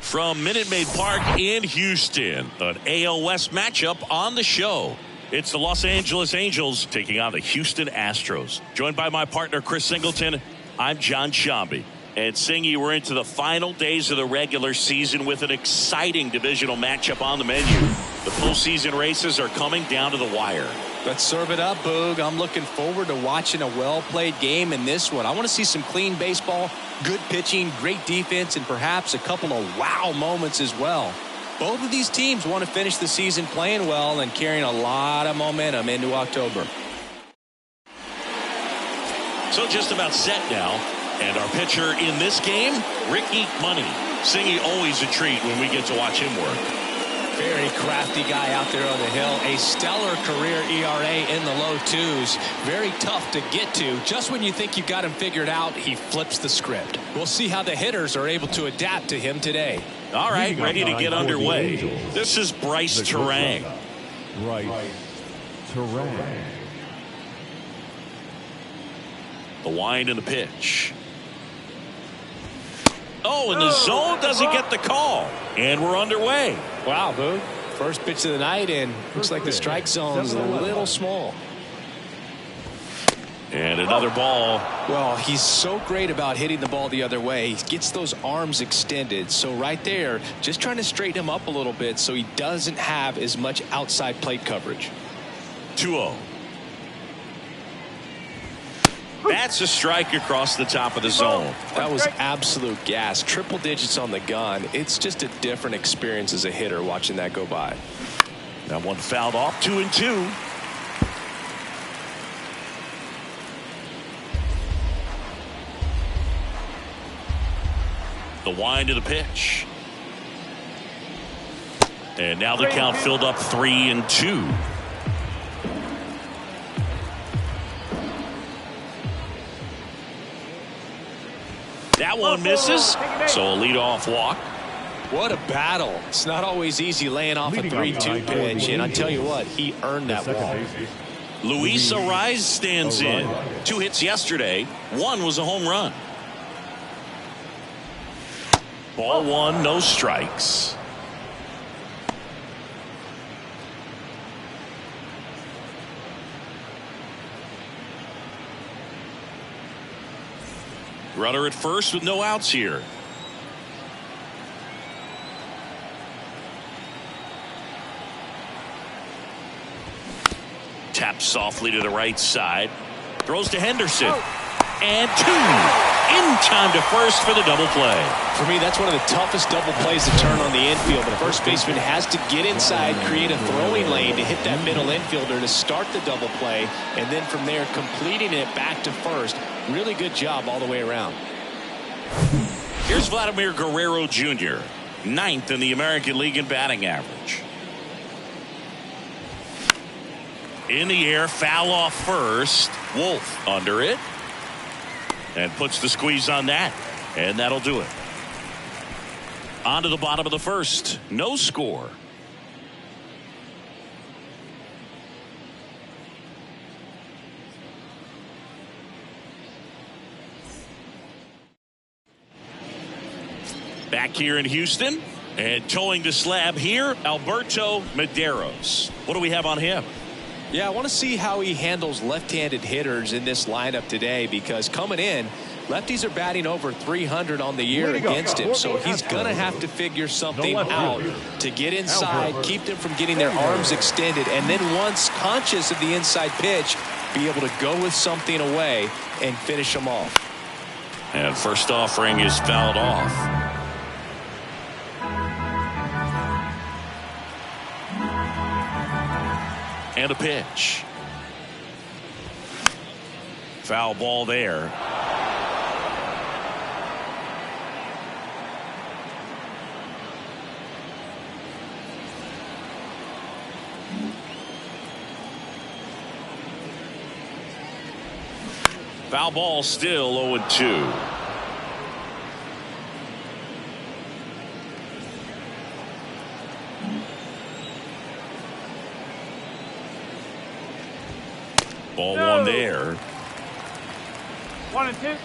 From Minute Maid Park in Houston, an AL West matchup on the show. It's the Los Angeles Angels taking on the Houston Astros. Joined by my partner, Chris Singleton, I'm John Shambi. And Singy, we're into the final days of the regular season with an exciting divisional matchup on the menu. The postseason races are coming down to the wire. Let's serve it up, Boog. I'm looking forward to watching a well-played game in this one. I want to see some clean baseball, good pitching, great defense, and perhaps a couple of wow moments as well. Both of these teams want to finish the season playing well and carrying a lot of momentum into October. So just about set now. And our pitcher in this game, Ricky Money. Singy, always a treat when we get to watch him work. Very crafty guy out there on the hill. A stellar career ERA in the low twos. Very tough to get to. Just when you think you've got him figured out, he flips the script. We'll see how the hitters are able to adapt to him today. All right, ready to get underway. This is Bryce Terang. Bryce Terang. The wind and the pitch. Oh, and the zone doesn't get the call. And we're underway. Wow, Boog. First pitch of the night, and looks like the strike zone's a little small. And another ball. Well, he's so great about hitting the ball the other way. He gets those arms extended. So right there, just trying to straighten him up a little bit so he doesn't have as much outside plate coverage. 2-0. That's a strike across the top of the zone. That was absolute gas. Triple digits on the gun. It's just a different experience as a hitter watching that go by. That one fouled off. 2-2. The wind of the pitch. And now the count filled up 3-2. That one misses, so a leadoff walk. What a battle. It's not always easy laying off a 3-2 pitch, and I tell you what, he earned that walk. Luis Arraez stands in. 2 hits yesterday. 1 was a home run. Ball 1, no strikes. Runner at first with no outs here. Taps softly to the right side. Throws to Henderson. And 2. In time to first for the double play. For me, that's one of the toughest double plays to turn on the infield. The first baseman has to get inside, create a throwing lane to hit that middle infielder to start the double play, and then from there completing it back to first. Really good job all the way around. Here's Vladimir Guerrero Jr., 9th in the American League in batting average. In the air, foul off first. Wolf under it. And puts the squeeze on that. And that'll do it. On to the bottom of the first. No score. Back here in Houston. And towing the slab here, Alberto Medeiros. What do we have on him? Yeah, I want to see how he handles left-handed hitters in this lineup today, because coming in, lefties are batting over 300 on the year against him, so he's going to have to figure something out to get inside, keep them from getting their arms extended, and then once conscious of the inside pitch, be able to go with something away and finish them off. And first offering is fouled off. And a pitch. Foul ball there. Foul ball still 0-2. Ball 1 there. 1-2.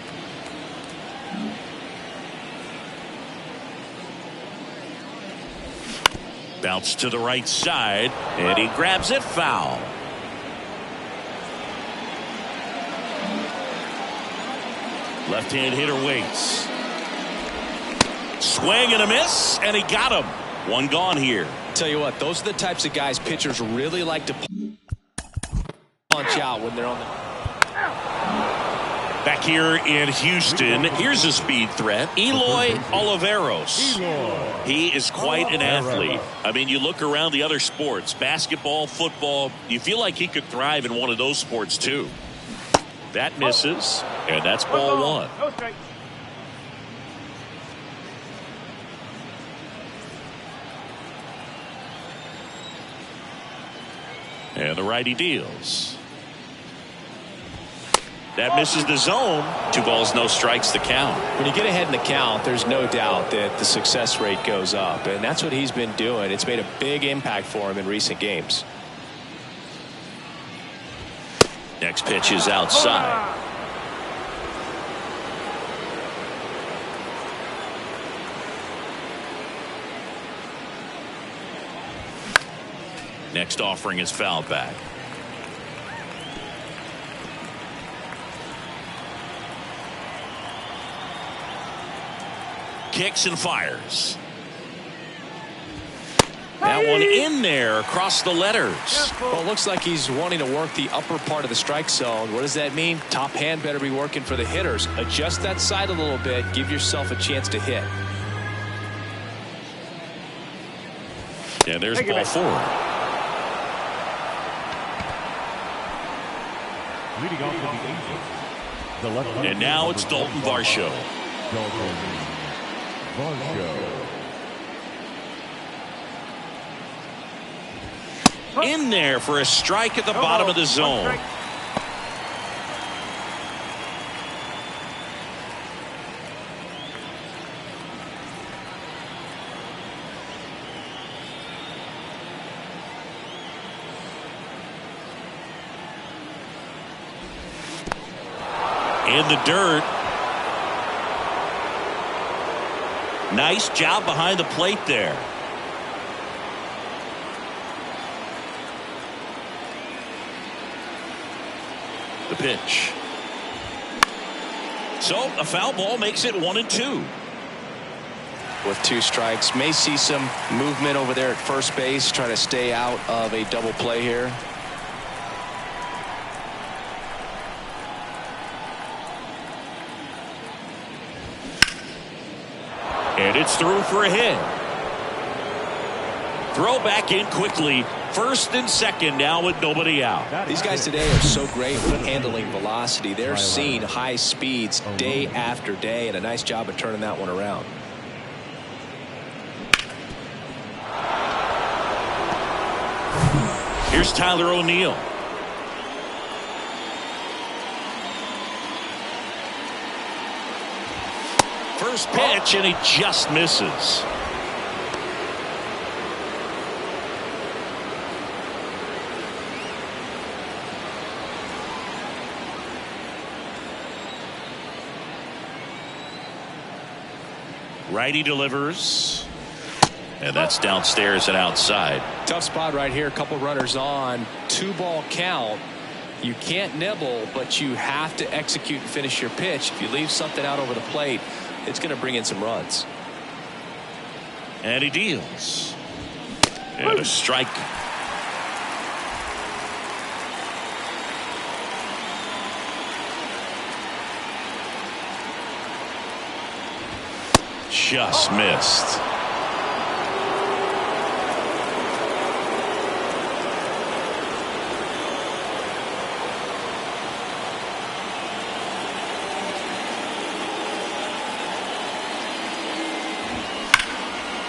Bounce to the right side, and he grabs it foul. Left-hand hitter waits. Swing and a miss, and he got him. One gone here. Tell you what, those are the types of guys pitchers really like to punch out when they're on the... Back here in Houston, here's a speed threat. Eloy Oliveros. He is quite an athlete. I mean, you look around the other sports, basketball, football, you feel like he could thrive in one of those sports too. That misses, and that's ball one. And the righty deals. That misses the zone. 2 balls, no strikes, the count. When you get ahead in the count, there's no doubt that the success rate goes up, and that's what he's been doing. It's made a big impact for him in recent games. Next pitch is outside. Next offering is fouled back. Kicks and fires. That one in there across the letters. Well, it looks like he's wanting to work the upper part of the strike zone. What does that mean? Top hand better be working for the hitters. Adjust that side a little bit. Give yourself a chance to hit. And there's ball 4. Leading off the Angels, and now it's Dalton Varsho. In there for a strike at the bottom of the zone. In the dirt. Nice job behind the plate there. The pitch. So a foul ball makes it 1-2. With 2 strikes, may see some movement over there at first base, trying to stay out of a double play here. And it's through for a hit. Throw back in quickly. First and second now with nobody out. These guys today are so great with handling velocity. They're seeing high speeds day after day, and a nice job of turning that one around. Here's Tyler O'Neill. First pitch, and he just misses. Righty delivers. And that's downstairs and outside. Tough spot right here. A couple runners on. 2-ball count. You can't nibble, but you have to execute and finish your pitch. If you leave something out over the plate, it's going to bring in some runs. And he deals. And a strike. Just missed.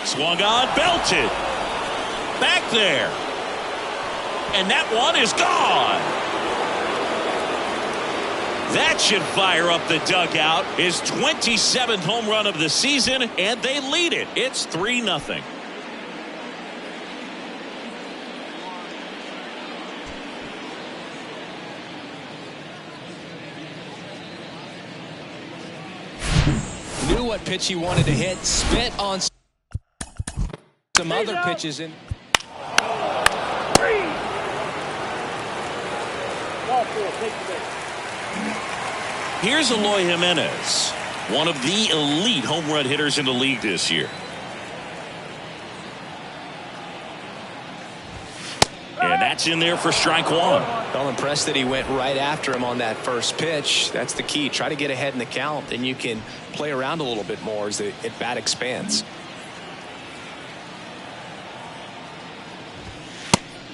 Swung on, belted. Back there. And that one is gone. That should fire up the dugout. His 27th home run of the season, and they lead it. It's 3-0. Knew what pitch he wanted to hit. Spit on some other pitches in. Here's Eloy Jimenez, one of the elite home run hitters in the league this year. And that's in there for strike one. Well, impressed that he went right after him on that first pitch. That's the key. Try to get ahead in the count, and you can play around a little bit more as the at-bat expands.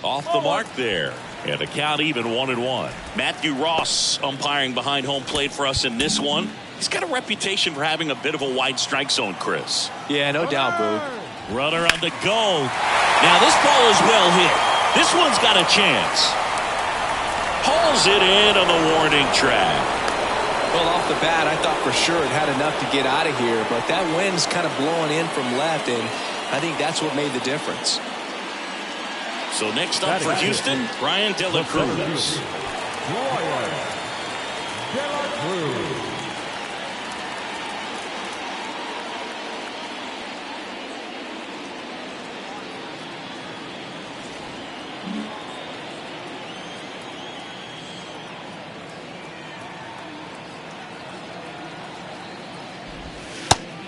Off the mark there. And the count even 1-1. Matthew Ross umpiring behind home plate for us in this one. He's got a reputation for having a bit of a wide strike zone, Chris. Yeah, no doubt, Boog. Runner on the go. Now this ball is well hit. This one's got a chance. Hauls it in on the warning track. Well, off the bat, I thought for sure it had enough to get out of here, but that wind's kind of blowing in from left, and I think that's what made the difference. So next up for Houston, Brian De La Cruz.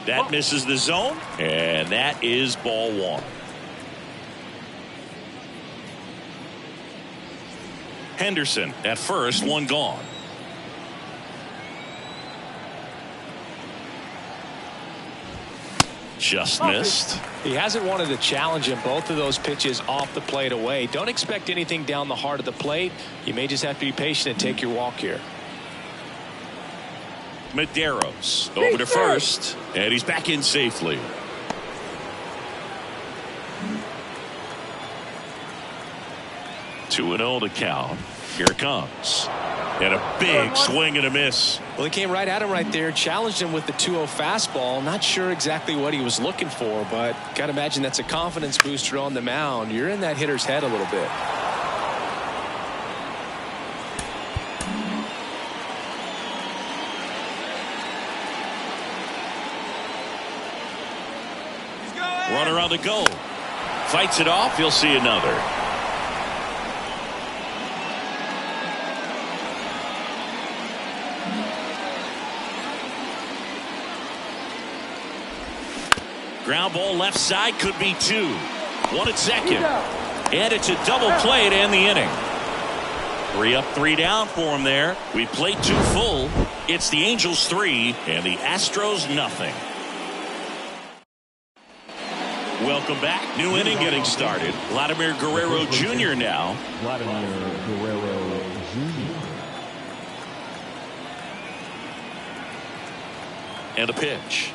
That misses the zone, and that is ball one. Henderson at first, one gone. Just missed. He hasn't wanted to challenge him both of those pitches off the plate away. Don't expect anything down the heart of the plate. You may just have to be patient and take your walk here. Medeiros over to first, and he's back in safely. Two and 0 to count. Here it comes. And a big swing and a miss. Well, he came right at him right there, challenged him with the 2-0 fastball. Not sure exactly what he was looking for, but got to imagine that's a confidence booster on the mound. You're in that hitter's head a little bit. Runner on the go. Fights it off. You'll see another. Ground ball left side, could be two. One at second. And it's a double play to end the inning. 3 up, 3 down for him there. We played 2 full. It's the Angels 3 and the Astros nothing. Welcome back. New inning getting started. Vladimir Guerrero Jr. now. Vladimir Guerrero Jr. And a pitch.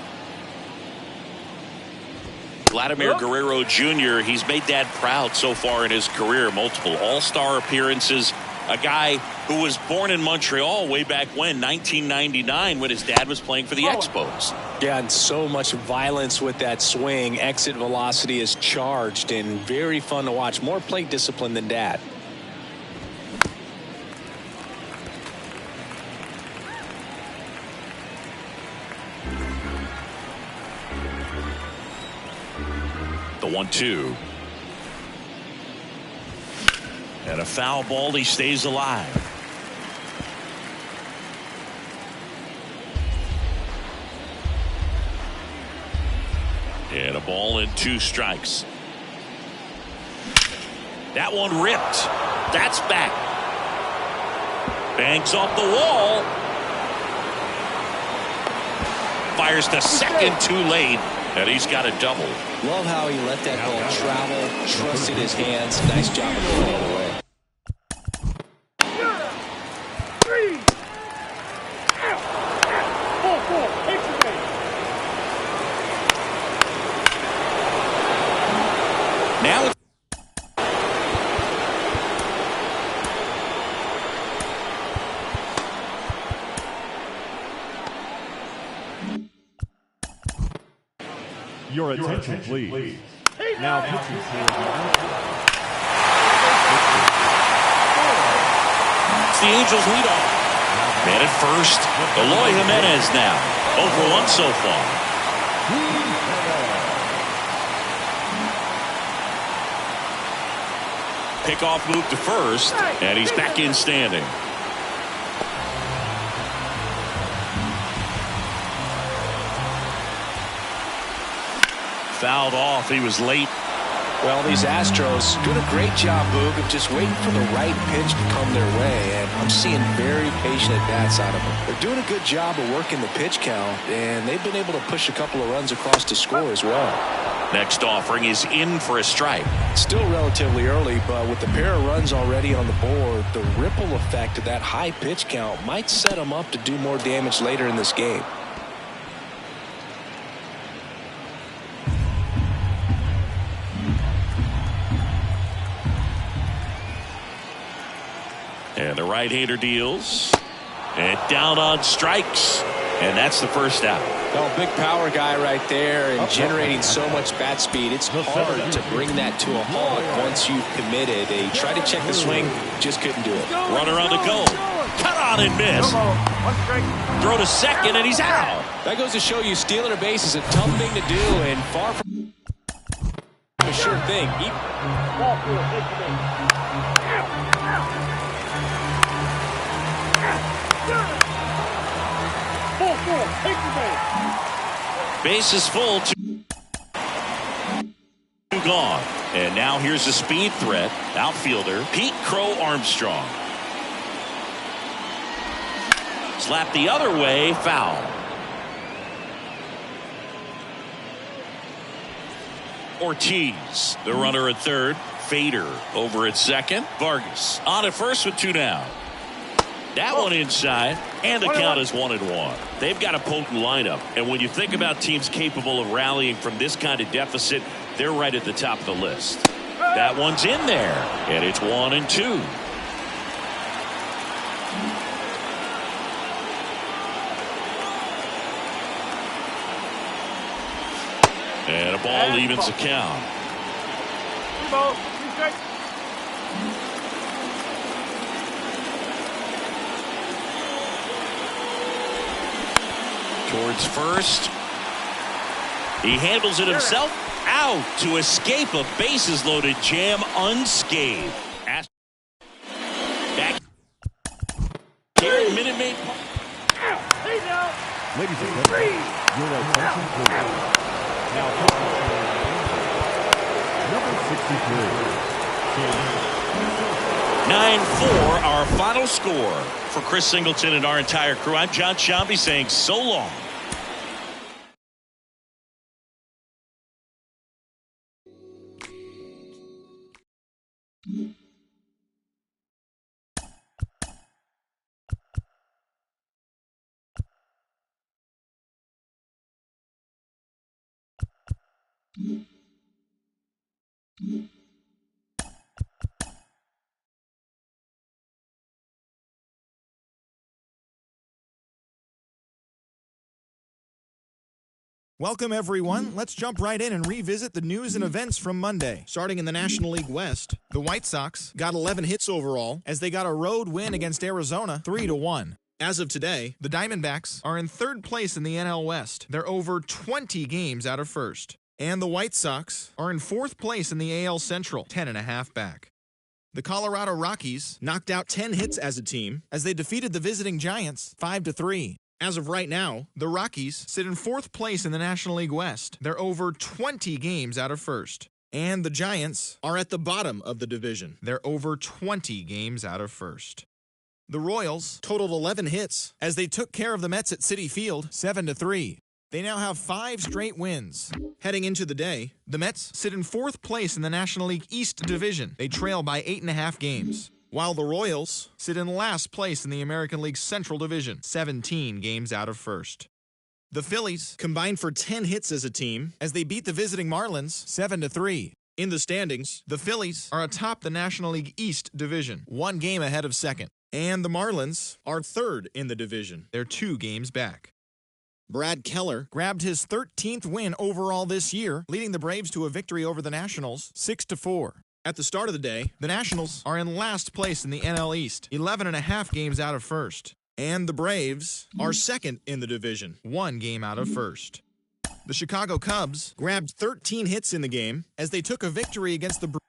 Vladimir Guerrero Jr., he's made Dad proud so far in his career. Multiple all-star appearances. A guy who was born in Montreal way back when, 1999, when his dad was playing for the Expos. Yeah, and so much violence with that swing. Exit velocity is charged and very fun to watch. More plate discipline than Dad. The 1-2. And a foul ball. He stays alive. And a ball and 2 strikes. That one ripped. That's back. Bangs off the wall. Fires to second too late. And he's got a double. Love how he let that ball travel, trusted his hands. Nice job of going all the way. Now Your attention, please. Now pitching for the it's the Angels leadoff. Man at first. Eloy Jimenez now. 0 for 1 so far. Pickoff move to first, and he's back in standing. fouled off. He was late. Well, these Astros doing a great job, Boog, of just waiting for the right pitch to come their way, and I'm seeing very patient at-bats out of them. They're doing a good job of working the pitch count, and they've been able to push a couple of runs across to score as well. Next offering is in for a strike. Still relatively early, but with the pair of runs already on the board, the ripple effect of that high pitch count might set them up to do more damage later in this game. And the right-hander deals. And down on strikes. And that's the first out. Well, big power guy right there and generating so much bat speed. It's hard to bring that to a halt once you've committed. They tried to check the swing, just couldn't do it. Runner on the go. Cut on and miss. Throw to second, and he's out. That goes to show you stealing a base is a tough thing to do and far from a sure thing. Base is full. Two gone. And now here's a speed threat. Outfielder Pete Crow Armstrong. Slap the other way. Foul. Ortiz, the runner at third. Fader over at second. Vargas on at first with two down. That one inside, and the count is 1-1. They've got a potent lineup, and when you think about teams capable of rallying from this kind of deficit, they're right at the top of the list. That one's in there, and it's 1-2. And a ball evens the count. Towards first. He handles it himself. Out to escape a bases loaded jam unscathed. Back here at Minute Maid. Ladies and gentlemen, your attention please. Now, number 63. 9-4, our final score. For Chris Singleton and our entire crew, I'm John Shambi saying so long. Welcome, everyone. Let's jump right in and revisit the news and events from Monday. Starting in the National League West, the White Sox got 11 hits overall as they got a road win against Arizona 3-1. As of today, the Diamondbacks are in third place in the NL West. They're over 20 games out of first. And the White Sox are in fourth place in the AL Central, 10.5 back. The Colorado Rockies knocked out 10 hits as a team as they defeated the visiting Giants 5-3. As of right now, the Rockies sit in fourth place in the National League West. They're over 20 games out of first. And the Giants are at the bottom of the division. They're over 20 games out of first. The Royals totaled 11 hits as they took care of the Mets at Citi Field 7-3. They now have 5 straight wins. Heading into the day, the Mets sit in fourth place in the National League East Division. They trail by 8.5 games. While the Royals sit in last place in the American League Central Division, 17 games out of first. The Phillies combined for 10 hits as a team as they beat the visiting Marlins 7-3. In the standings, the Phillies are atop the National League East Division, 1 game ahead of second. And the Marlins are third in the division. They're 2 games back. Brad Keller grabbed his 13th win overall this year, leading the Braves to a victory over the Nationals 6-4. At the start of the day, the Nationals are in last place in the NL East, 11.5 games out of first. And the Braves are second in the division, 1 game out of first. The Chicago Cubs grabbed 13 hits in the game as they took a victory against the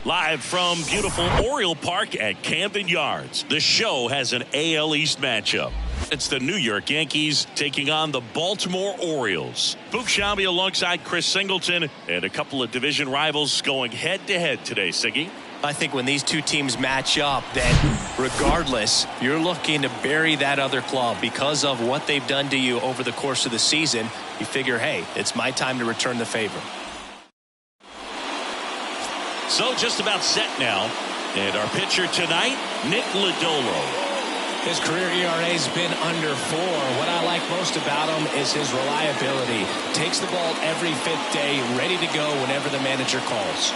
Live from beautiful Oriole Park at Camden Yards, the show has an AL East matchup. It's the New York Yankees taking on the Baltimore Orioles. Boog Sciambi alongside Chris Singleton, and a couple of division rivals going head-to-head today, Siggy. I think when these two teams match up, then regardless, you're looking to bury that other club because of what they've done to you over the course of the season. You figure, hey, it's my time to return the favor. So just about set now. And our pitcher tonight, Nick Lodolo. His career ERA's been under 4. What I like most about him is his reliability. Takes the ball every 5th day, ready to go whenever the manager calls.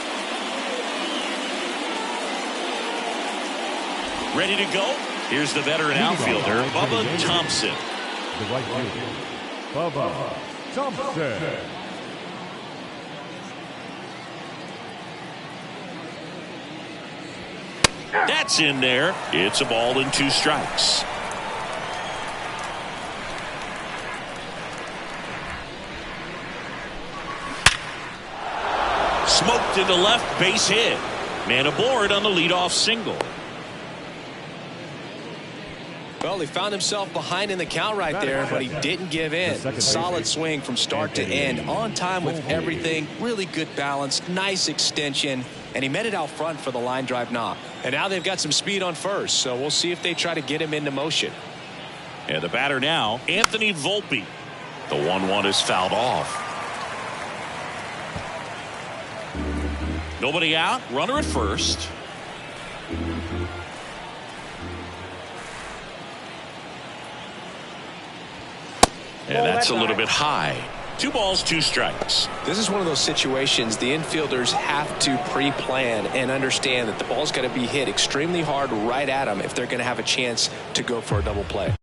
Ready to go? Here's the veteran outfielder, Bubba Thompson. The right fielder, Bubba Thompson. That's in there. It's a ball and 2 strikes. Smoked into left, base hit. Man aboard on the leadoff single. Well, he found himself behind in the count right there, but he didn't give in. Solid swing from start to end. On time with everything. Really good balance. Nice extension. And he met it out front for the line drive knock. And now they've got some speed on first, so we'll see if they try to get him into motion. And the batter now, Anthony Volpe. The 1-1 is fouled off. Nobody out. Runner at first. And that's a little bit high. 2 balls, 2 strikes. This is one of those situations the infielders have to pre-plan and understand that the ball's got to be hit extremely hard right at them if they're going to have a chance to go for a double play.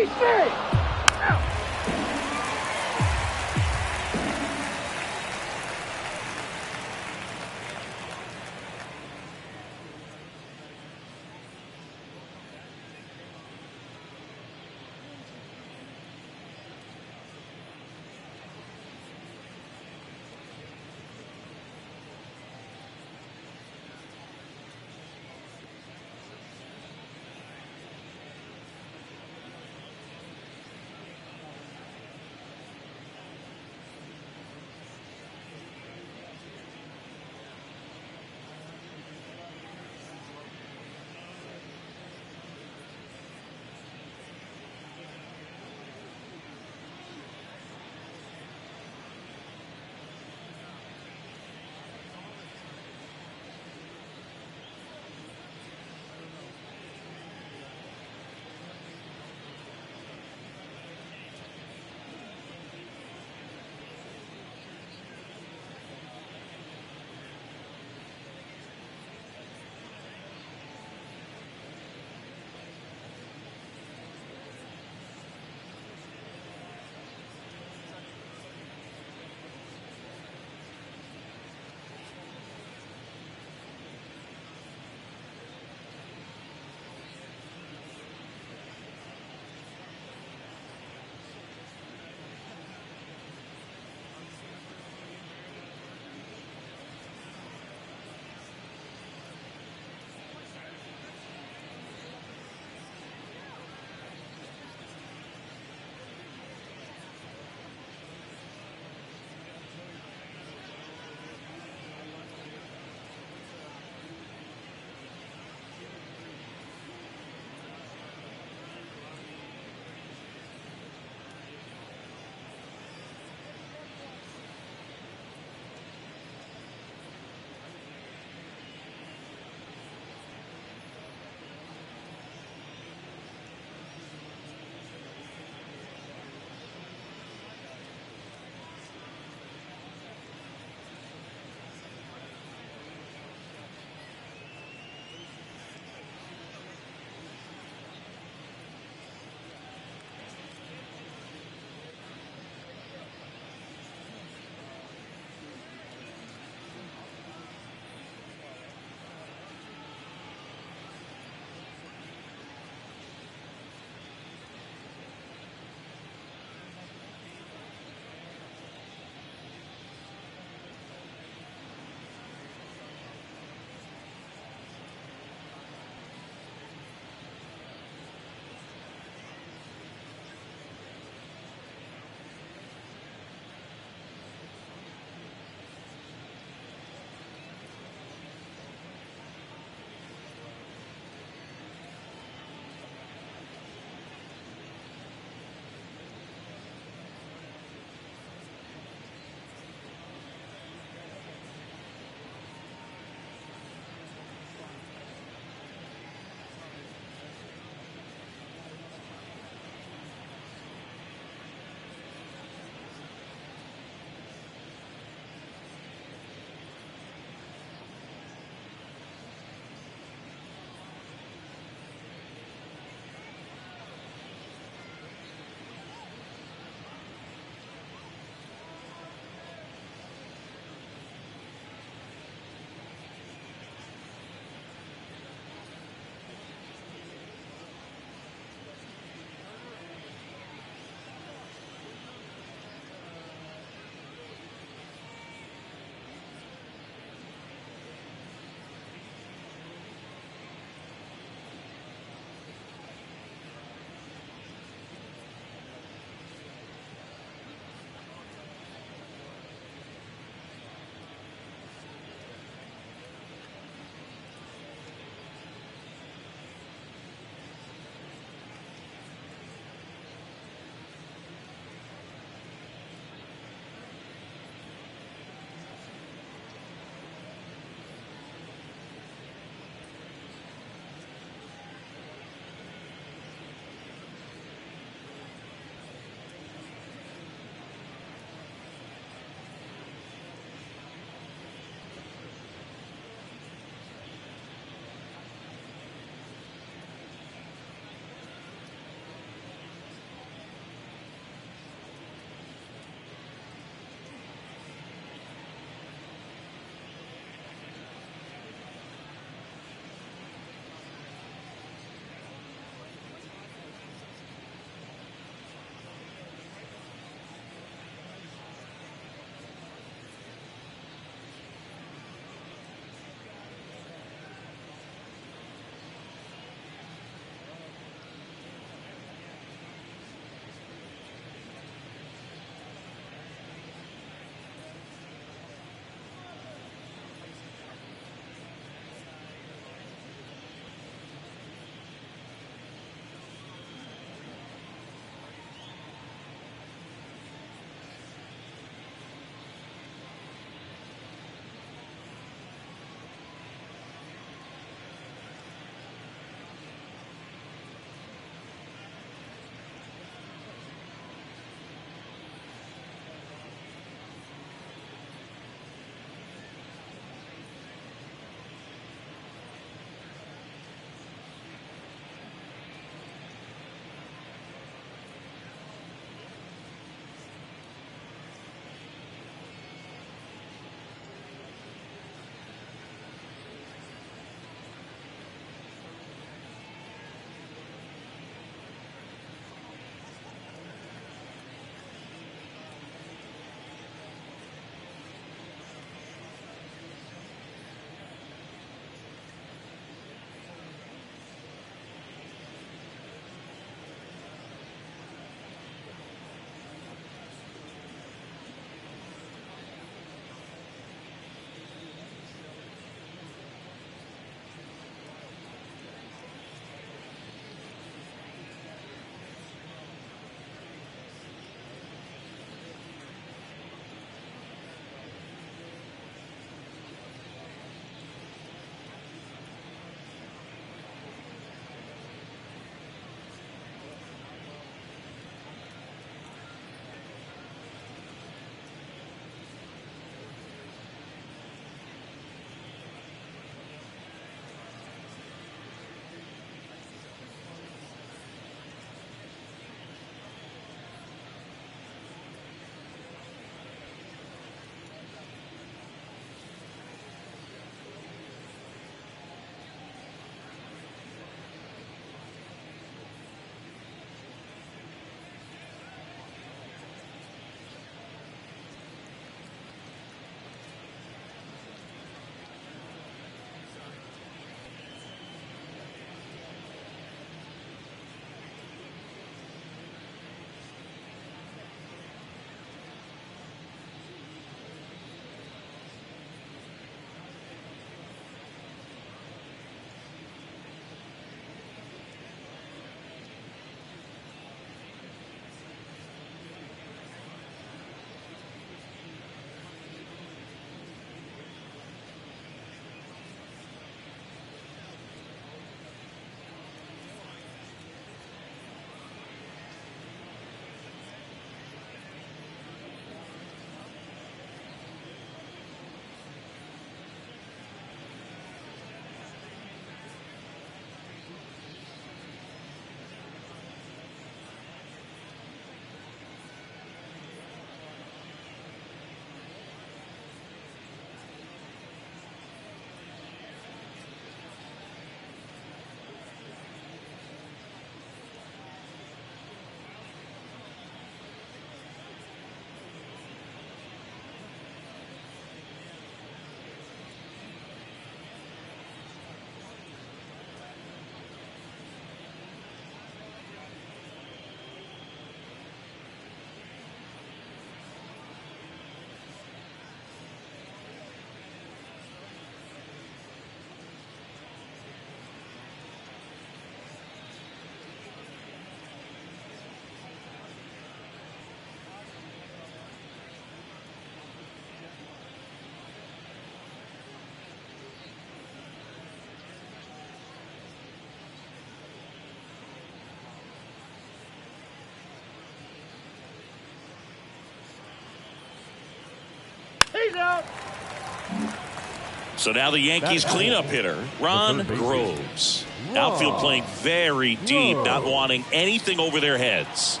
So now the Yankees cleanup hitter, Ron Groves. Outfield playing very deep, not wanting anything over their heads.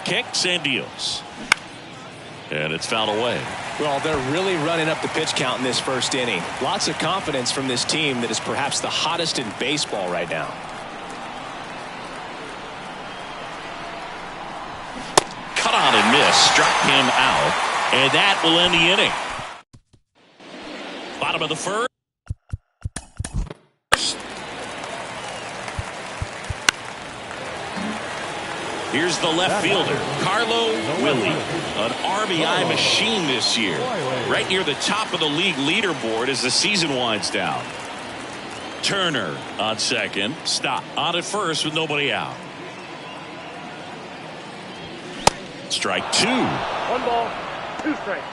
Kicks and deals. And it's fouled away. Well, they're really running up the pitch count in this first inning. Lots of confidence from this team that is perhaps the hottest in baseball right now. Cut on and miss. Struck him out. And that will end the inning. Bottom of the first. Here's the left fielder, Carlo Willie, an RBI machine this year. Right near the top of the league leaderboard as the season winds down. Turner on second. Stop. On at first with nobody out. Strike two. 1 ball, 2 strikes.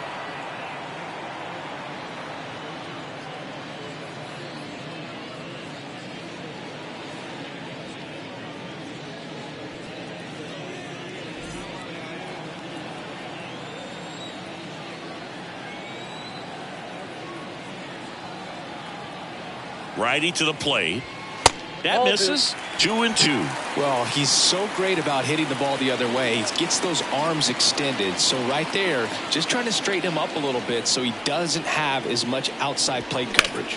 Righty to the plate. That misses. 2-2. Well, he's so great about hitting the ball the other way. He gets those arms extended. So right there, just trying to straighten him up a little bit so he doesn't have as much outside plate coverage.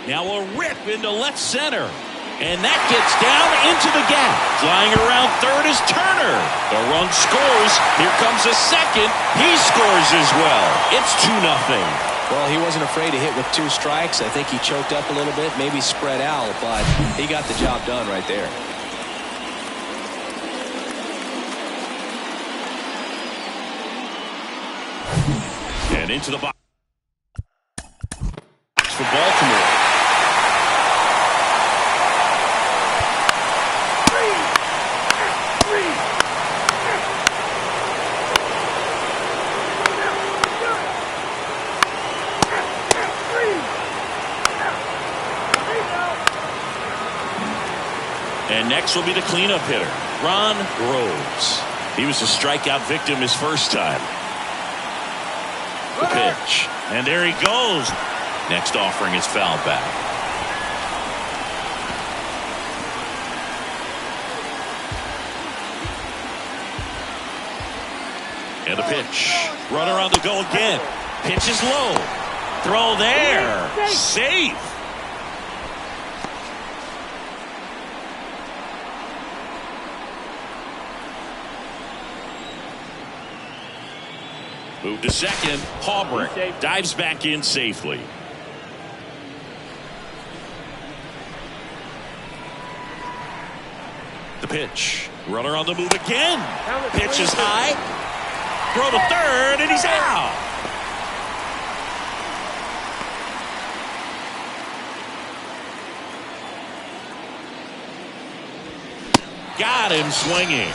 Now a rip into left center. And that gets down into the gap. Flying around third is Turner. The run scores. Here comes a second. He scores as well. It's 2-0. Well, he wasn't afraid to hit with 2 strikes. I think he choked up a little bit, maybe spread out, but he got the job done right there. And into the box for Baltimore. And next will be the cleanup hitter, Ron Groves. He was a strikeout victim his first time. The pitch. And there he goes. Next offering is fouled back. And the pitch. Runner on the go again. Pitch is low. Throw there. Safe. Move to second. Haubrich dives back in safely. The pitch. Runner on the move again. Pitch is high. Throw to third, and he's out. Got him swinging.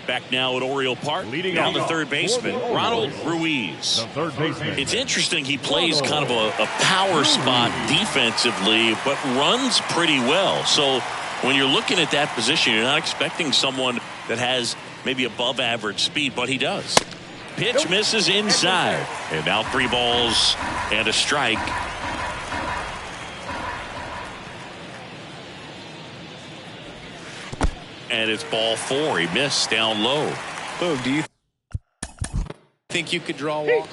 Back now at Oriole Park. Down the third baseman, Ronald Ruiz. It's interesting, he plays kind of a power spot defensively, but runs pretty well. So when you're looking at that position, you're not expecting someone that has maybe above average speed, but he does. Pitch misses inside. And now 3 balls and a strike. And it's ball 4. He missed down low. Boom, do you think you could draw a walk?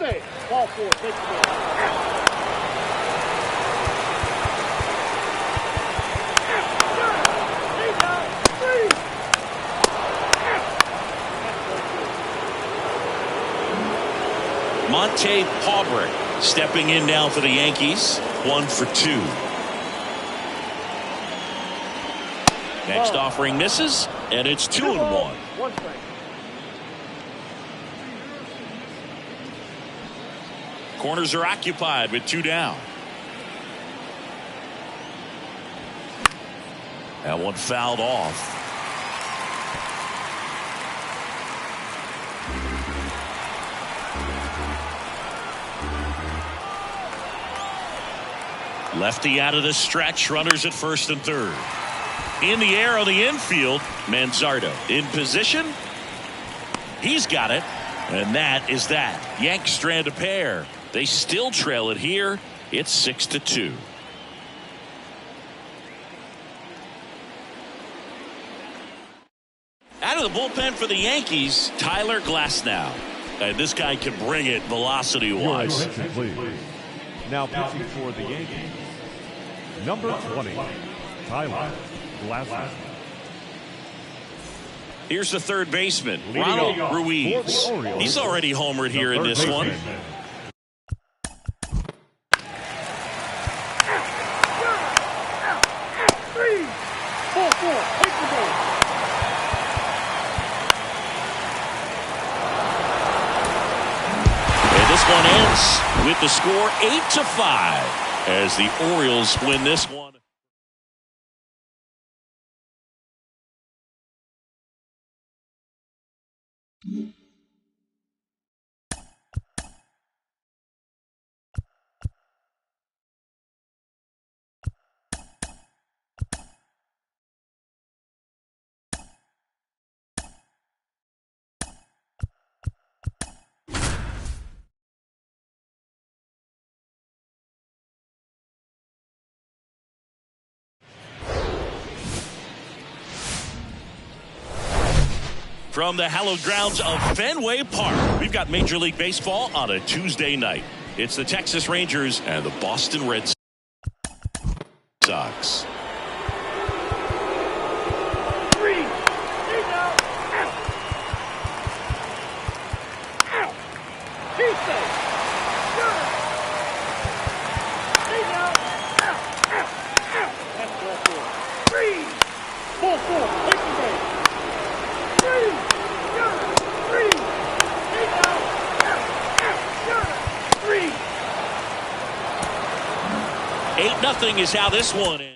Ball 4. Take the ball. Monte Haubrich stepping in now for the Yankees. 1 for 2. Next offering misses, and it's 2-1. 1 strike. Corners are occupied with 2 down. That one fouled off. Lefty out of the stretch. Runners at first and third. In the air on the infield. Manzardo in position. He's got it. And that is that. Yanks strand a pair. They still trail it here. It's 6-2. Out of the bullpen for the Yankees, Tyler Glasnow. And this guy can bring it velocity-wise. Now pitching for the Yankees, number 20, Tyler Glasnow. Here's the third baseman, Ronald Ruiz. He's already homered here in this one. And this one ends with the score 8-5 as the Orioles win this one. From the hallowed grounds of Fenway Park, we've got Major League Baseball on a Tuesday night. It's the Texas Rangers and the Boston Red Sox. Nothing is how this one ends.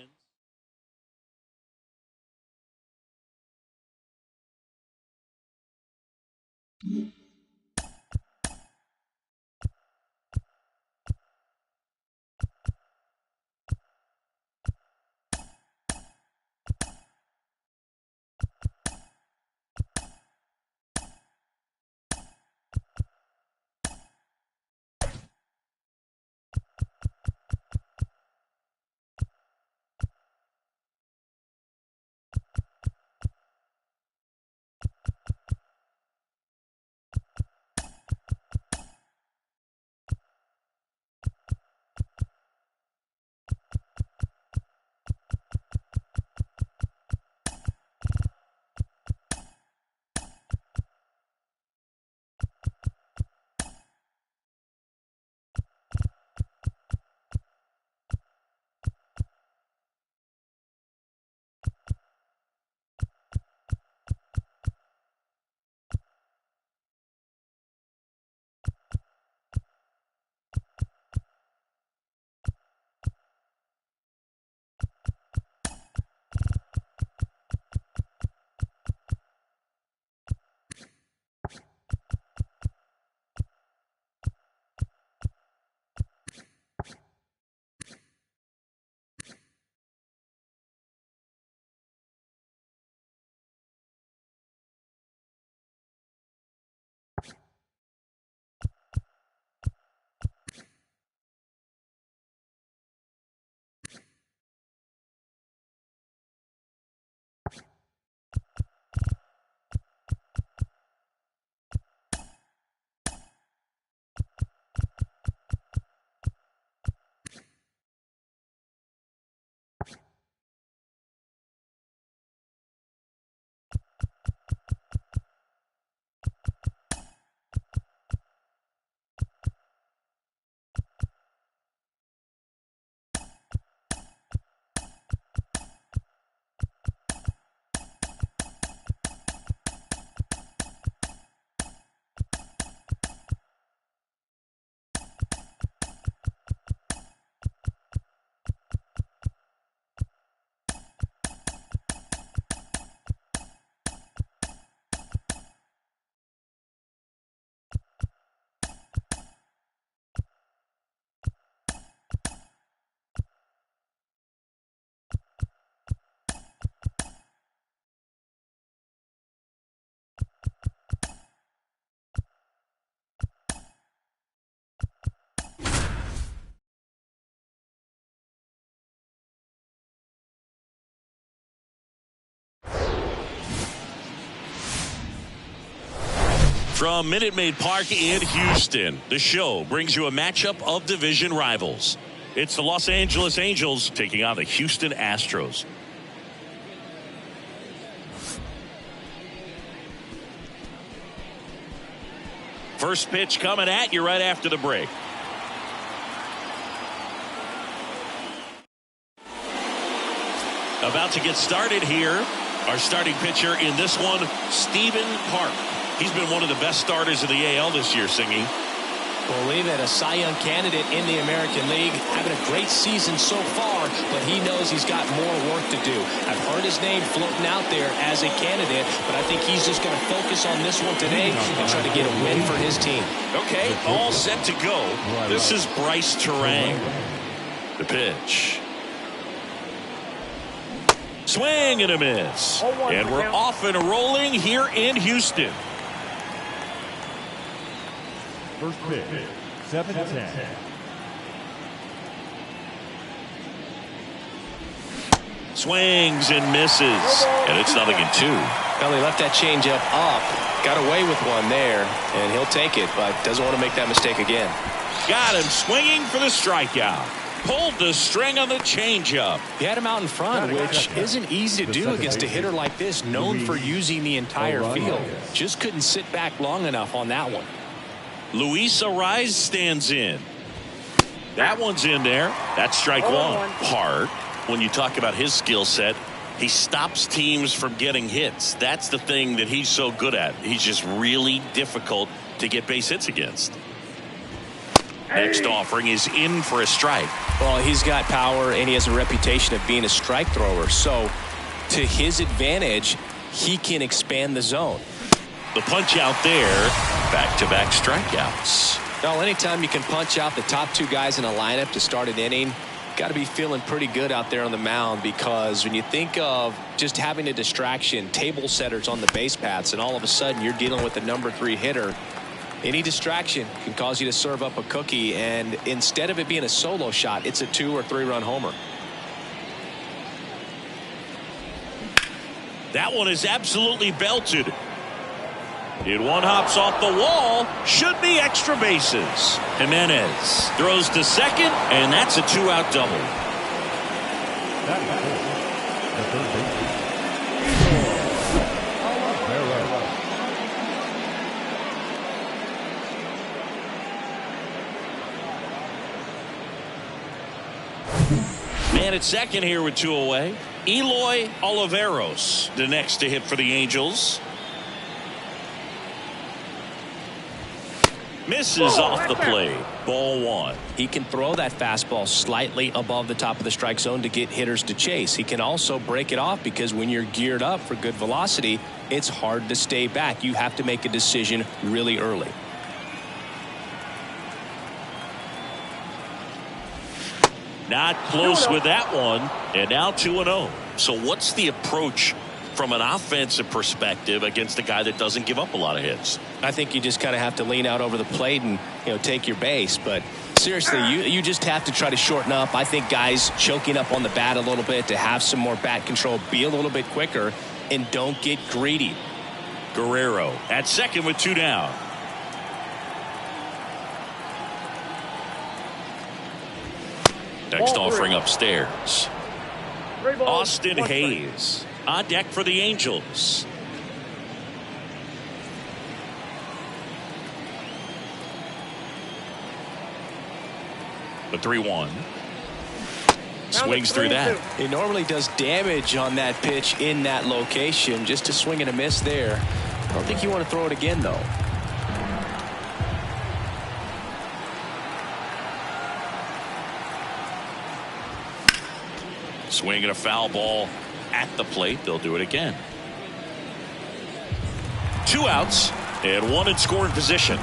From Minute Maid Park in Houston, the show brings you a matchup of division rivals. It's the Los Angeles Angels taking on the Houston Astros. First pitch coming at you right after the break. About to get started here. Our starting pitcher in this one, Stephen Park. He's been one of the best starters of the AL this year, Singy. Believe it, a Cy Young candidate in the American League, having a great season so far, but he knows he's got more work to do. I've heard his name floating out there as a candidate, but I think he's just going to focus on this one today and try to get a win for his team. Okay, all set to go. This is Bryce Terang. The pitch. Swing and a miss. And we're off and rolling here in Houston. First pitch, 7-10. Swings and misses. And it's 0-2. Well, he left that changeup up, got away with one there, and he'll take it, but doesn't want to make that mistake again. Got him swinging for the strikeout. Pulled the string on the changeup. He had him out in front, which isn't easy to do against a hitter like this, known for using the entire field. Just couldn't sit back long enough on that one. Luis Arraez stands in. That one's in there. That's strike one. Hard. When you talk about his skill set, he stops teams from getting hits. That's the thing that he's so good at. He's just really difficult to get base hits against. Next offering is in for a strike. Well, he's got power and he has a reputation of being a strike thrower. So to his advantage, he can expand the zone. The punch out there. Back-to-back strikeouts. Well, anytime you can punch out the top two guys in a lineup to start an inning, got to be feeling pretty good out there on the mound, because when you think of just having a distraction, table setters on the base paths, and all of a sudden you're dealing with the number 3 hitter, any distraction can cause you to serve up a cookie, and instead of it being a solo shot, it's a 2 or 3 run homer. That one is absolutely belted. It one hops off the wall. Should be extra bases. Jimenez throws to second, and that's a 2-out double. That is the third baseman. Man at second here with 2 away. Eloy Oliveros, the next to hit for the Angels. Misses off the plate. Ball 1. He can throw that fastball slightly above the top of the strike zone to get hitters to chase. He can also break it off, because when you're geared up for good velocity, it's hard to stay back. You have to make a decision really early. Not close with that one. And now 2-0. So what's the approach from an offensive perspective against a guy that doesn't give up a lot of hits? I think you just kind of have to lean out over the plate and, take your base. But seriously, you just have to try to shorten up. I think guys choking up on the bat a little bit to have some more bat control, be a little bit quicker, and don't get greedy. Guerrero at second with 2 down. Next offering upstairs. Austin Hayes on deck for the Angels. The 3-1. Swings through that. He normally does damage on that pitch in that location. Just a swing and a miss there. I don't think you want to throw it again, though. Swinging a foul ball at the plate. They'll do it again. 2 outs and 1 in scoring position.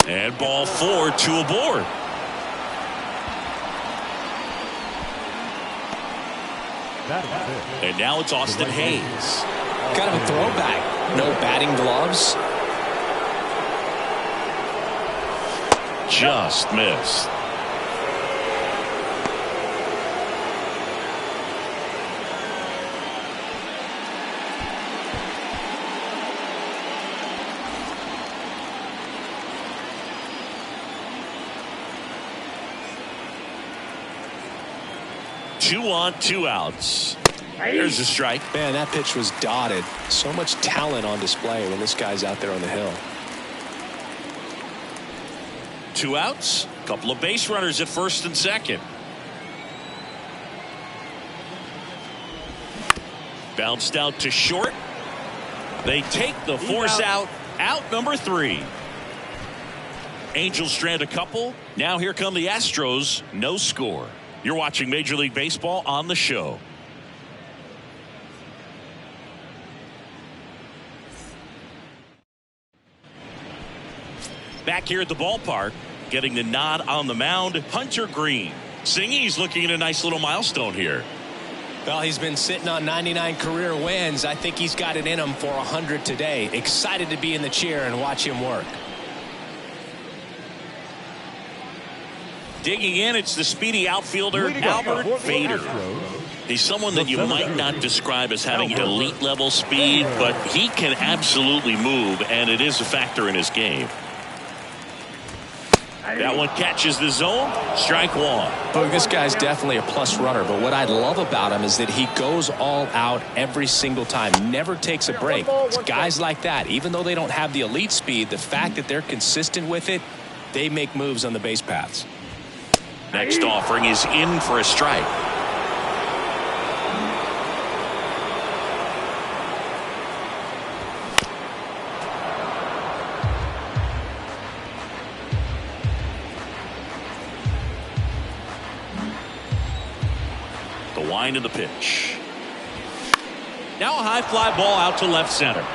And ball 4, 2 aboard. And now it's Austin Hayes. Kind of a throwback. No batting gloves. Just missed. 2 on, 2 outs. There's a strike. Man, that pitch was dotted. So much talent on display when this guy's out there on the hill. 2 outs. Couple of base runners at first and second. Bounced out to short. They take the force out. Out number 3. Angels strand a couple. Now here come the Astros. No score. You're watching Major League Baseball on the show. Back here at the ballpark, getting the nod on the mound, Hunter Green. Singy's looking at a nice little milestone here. Well, he's been sitting on 99 career wins. I think he's got it in him for 100 today. Excited to be in the chair and watch him work. Digging in, it's the speedy outfielder, Albert Vader. He's someone that you might not describe as having elite level speed, but he can absolutely move, and it is a factor in his game. That one catches the zone. Strike 1. Look, this guy's definitely a plus runner, but what I love about him is that he goes all out every single time, never takes a break. It's guys like that, even though they don't have the elite speed, the fact that they're consistent with it, they make moves on the base paths. Next offering is in for a strike. The wind of the pitch. Now a high fly ball out to left center.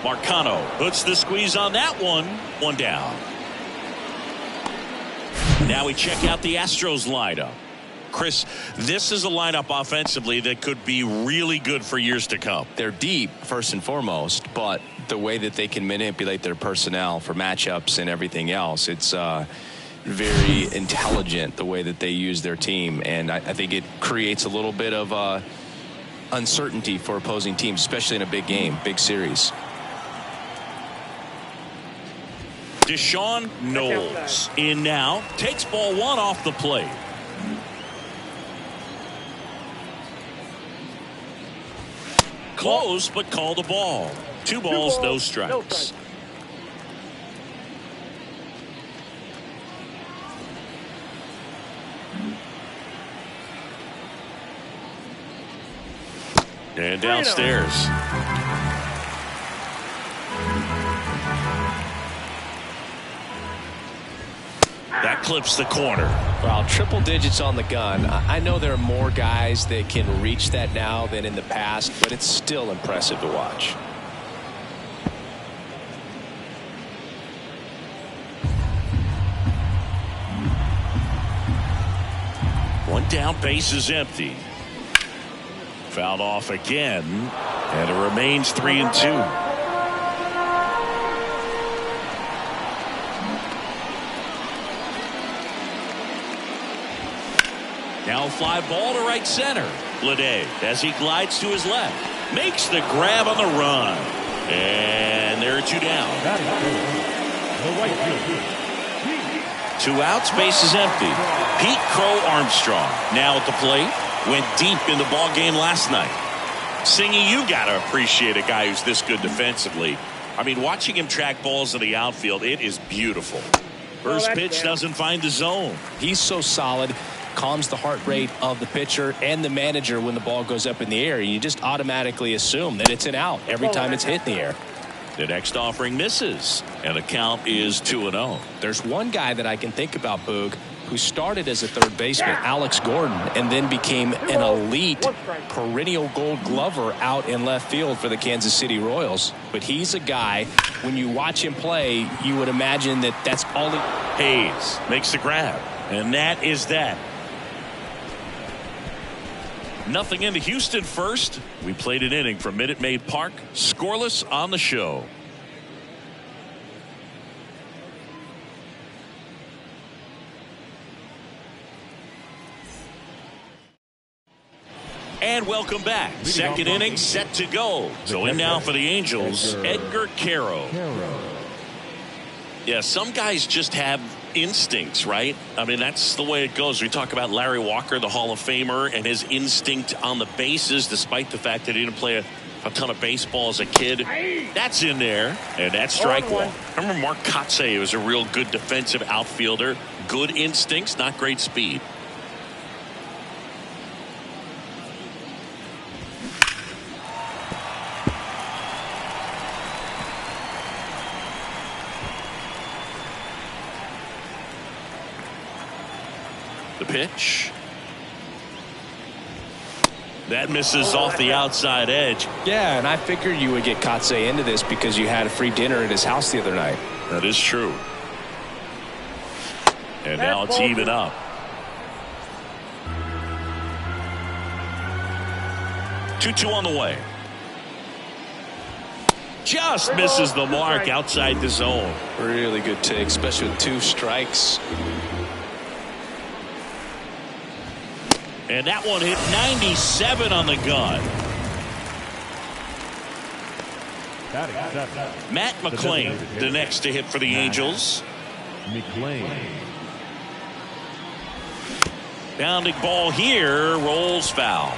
Marcano puts the squeeze on that one. 1 down. Now we check out the Astros lineup. Chris, this is a lineup offensively that could be really good for years to come. They're deep, first and foremost, but the way that they can manipulate their personnel for matchups and everything else, it's very intelligent the way that they use their team, and I think it creates a little bit of uncertainty for opposing teams, especially in a big game, big series. Deshaun Knowles in now, takes ball 1 off the plate. Close, but called a ball. 2 balls, no strikes. And downstairs. That clips the corner. Well, triple digits on the gun. I know there are more guys that can reach that now than in the past, but it's still impressive to watch. One down, base is empty. Fouled off again, and it remains 3-2. Now fly ball to right center. Lede, as he glides to his left, makes the grab on the run. And there are 2 down. 2 outs, base is empty. Pete Crow Armstrong now at the plate. Went deep in the ball game last night. Singy, you got to appreciate a guy who's this good defensively. I mean, watching him track balls in the outfield, it is beautiful. First pitch doesn't find the zone. He's so solid. Calms the heart rate of the pitcher and the manager when the ball goes up in the air. You just automatically assume that it's an out every time it's hit in the air. The next offering misses, and the count is 2-0. There's one guy that I can think about, Boog, who started as a third baseman, Alex Gordon, and then became an elite perennial gold glover out in left field for the Kansas City Royals. But he's a guy, when you watch him play, you would imagine that that's all he... Hayes makes the grab, and that is that. Nothing into Houston first. We played an inning from Minute Maid Park. Scoreless on the show. And welcome back. Second inning set to go. So in now for the Angels, Edgar Caro. Yeah, some guys just have instincts, right? I mean, that's the way it goes. We talk about Larry Walker, the Hall of Famer, and his instinct on the bases, despite the fact that he didn't play a ton of baseball as a kid. That's in there, and that's strike one. I remember Mark Kotsay was a real good defensive outfielder. Good instincts, not great speed. The pitch. That misses off the outside edge. Yeah, and I figured you would get Kotsay into this because you had a free dinner at his house the other night. That is true. And now it's even up. 2-2 on the way. Just misses the mark outside the zone. Really good take, especially with 2 strikes. And that one hit 97 on the gun. Matt McClain, the next to hit for the Angels. McClain. Bounding ball here, rolls foul.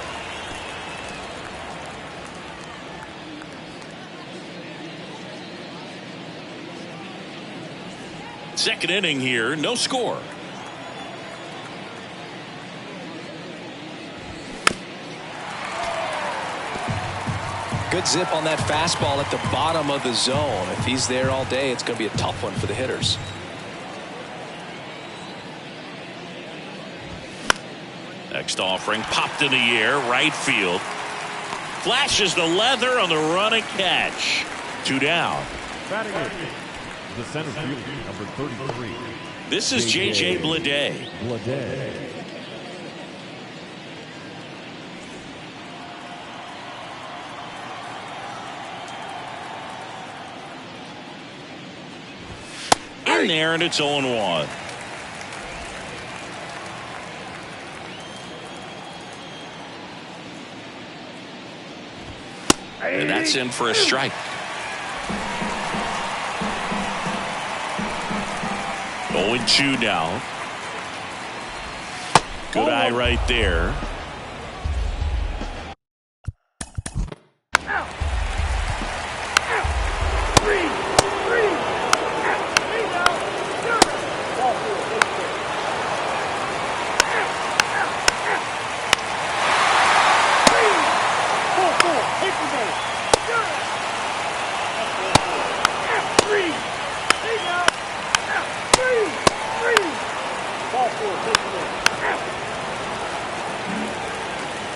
Second inning here, no score. Good zip on that fastball at the bottom of the zone. If he's there all day, it's going to be a tough one for the hitters. Next offering popped in the air, right field. Flashes the leather on the run and catch. 2 down. Batting it, the center fielder, number 33. This is J.J. Bleday. In there, and it's 0-1. And that's in for a strike. 0-2 now. Good eye right there.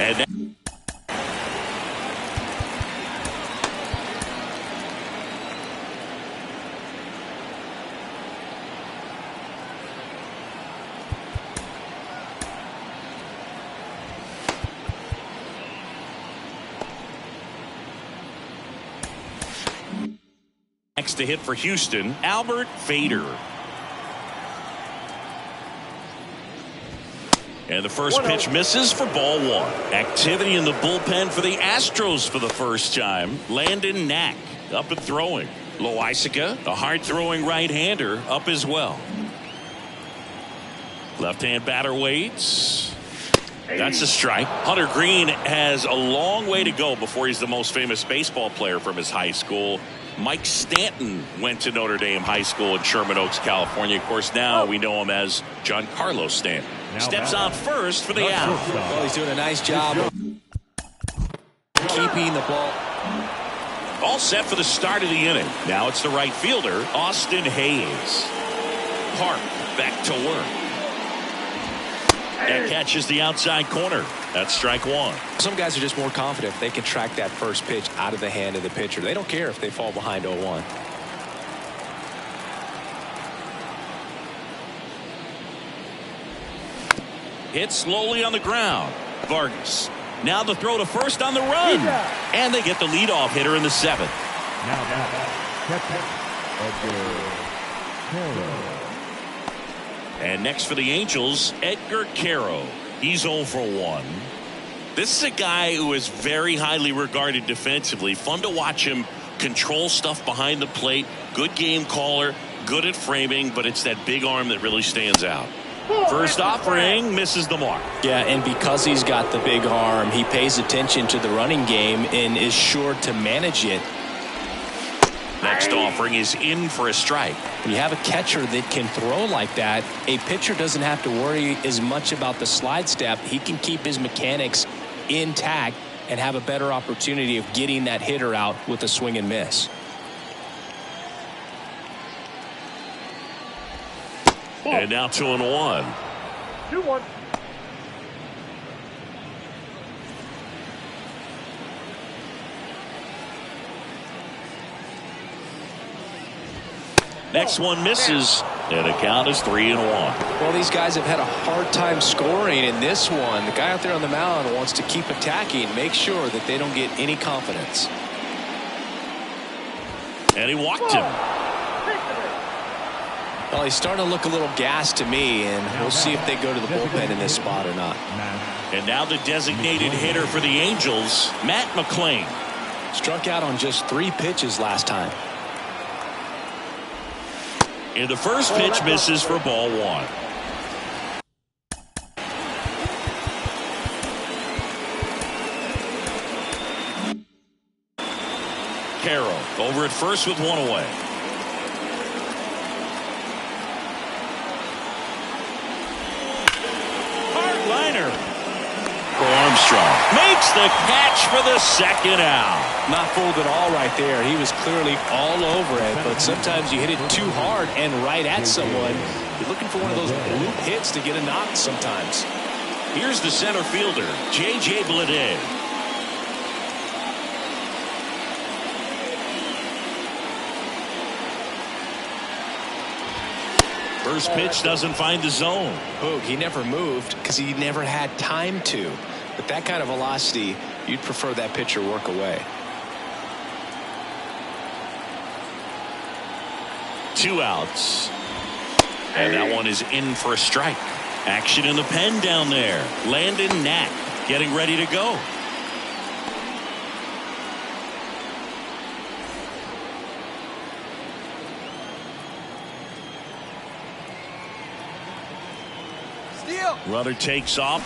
And next to hit for Houston, Albert Fader. And the first pitch misses for ball 1. Activity in the bullpen for the Astros for the first time. Landon Knack up and throwing. Loaisiga, a hard-throwing right-hander, up as well. Left-hand batter waits. That's a strike. Hunter Green has a long way to go before he's the most famous baseball player from his high school. Mike Stanton went to Notre Dame High School in Sherman Oaks, California. Of course, now we know him as Giancarlo Stanton. Steps on first for the out. Well, he's doing a nice job of keeping the ball. All set for the start of the inning. Now it's the right fielder, Austin Hayes. Park back to work. And catches the outside corner. That's strike 1. Some guys are just more confident if they can track that first pitch out of the hand of the pitcher. They don't care if they fall behind 0-1. Hit slowly on the ground. Vargas. Now the throw to first on the run. And they get the leadoff hitter in the 7th. Now catcher, Edgar. And next for the Angels, Edgar Caro. He's 0 for 1. This is a guy who is very highly regarded defensively. Fun to watch him control stuff behind the plate. Good game caller. Good at framing, but it's that big arm that really stands out. First offering misses the mark. Yeah, and because he's got the big arm, he pays attention to the running game and is sure to manage it. Next offering is in for a strike. When you have a catcher that can throw like that, a pitcher doesn't have to worry as much about the slide step. He can keep his mechanics intact and have a better opportunity of getting that hitter out with a swing and miss. And now 2-1. 2-1. Next one misses, and the count is 3-1. Well, these guys have had a hard time scoring in this one. The guy out there on the mound wants to keep attacking, make sure that they don't get any confidence. And he walked him. Well, he's starting to look a little gassed to me, and we'll see if they go to the bullpen in this spot or not. And now the designated hitter for the Angels, Matt McClain. Struck out on just 3 pitches last time. And the first pitch misses for ball 1. Carroll over at first with 1 away. Hardliner. Armstrong makes the catch for the second out. Not fooled at all right there. He was clearly all over it, but sometimes you hit it too hard and right at someone. You're looking for one of those bloop hits to get a knock sometimes. Here's the center fielder, J.J. Bleday. First pitch doesn't find the zone. Oh, he never moved because he never had time to. But that kind of velocity, you'd prefer that pitcher work away. 2 outs. And that one is in for a strike. Action in the pen down there. Landon Knack getting ready to go. Runner takes off.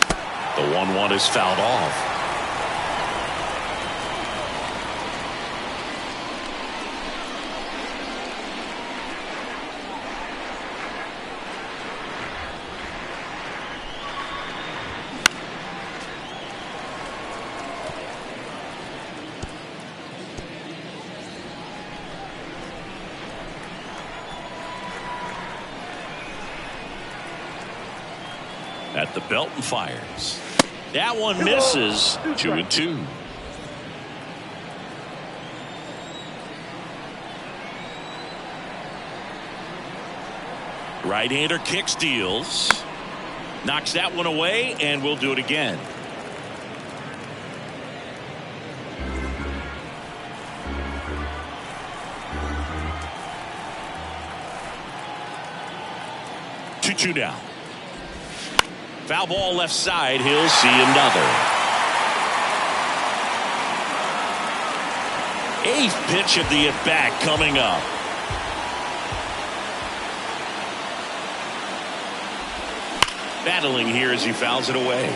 The 1-1 is fouled off. At the belt and fires. That one misses. 2-2. Right-hander kick steals. Knocks that one away, and we'll do it again. Two down. Foul ball left side. He'll see another. 8th pitch of the at-bat coming up. Battling here as he fouls it away.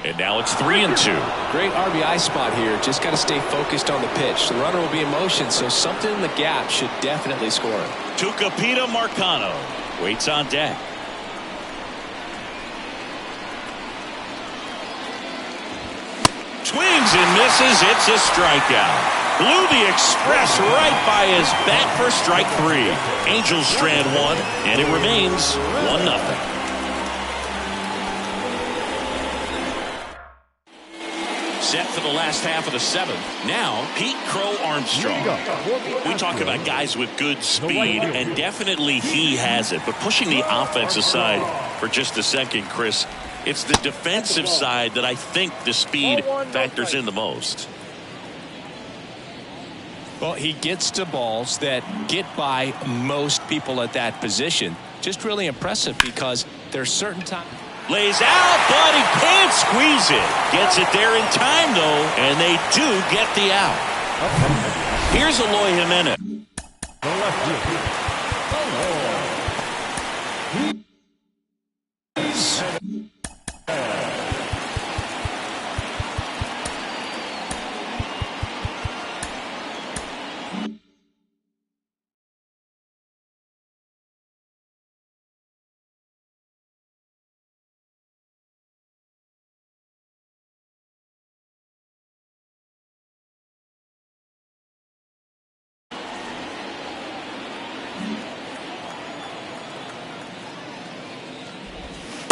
And now it's 3-2. Great RBI spot here. Just got to stay focused on the pitch. The runner will be in motion, so something in the gap should definitely score him. Tucupita Marcano waits on deck. Swings and misses. It's a strikeout. Blew the express right by his bat for strike 3. Angels strand 1, and it remains 1-0. Set for the last half of the 7th. Now, Pete Crow Armstrong. We talk about guys with good speed, and definitely he has it. But pushing the offensive side for just a second, Chris, it's the defensive side that I think the speed factors in the most. Well, he gets to balls that get by most people at that position. just really impressive because there's certain times. Lays out, but he can't squeeze it. Gets it there in time, though, and they do get the out. Here's Eloy Jimenez. The left field.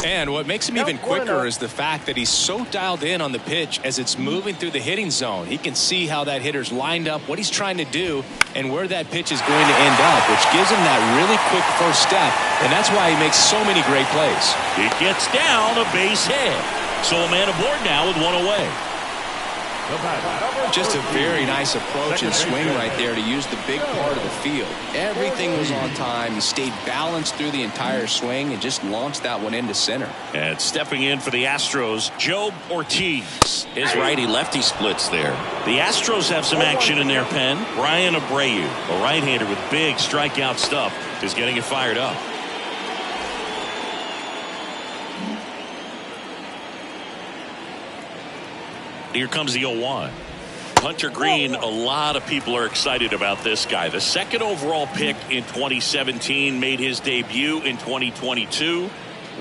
And what makes him even quicker is the fact that he's so dialed in on the pitch as it's moving through the hitting zone. He can see how that hitter's lined up, what he's trying to do, and where that pitch is going to end up, which gives him that really quick first step, and that's why he makes so many great plays. It gets down a base hit. So a man aboard now with one away. Just a very nice approach and swing right there to use the big part of the field. Everything was on time. He stayed balanced through the entire swing and just launched that one into center. And stepping in for the Astros, Joe Ortiz. His righty-lefty splits there. The Astros have some action in their pen. Brian Abreu, a right-hander with big strikeout stuff, is getting it fired up. Here comes the 0-1. Hunter Green, a lot of people are excited about this guy. The second overall pick in 2017, made his debut in 2022.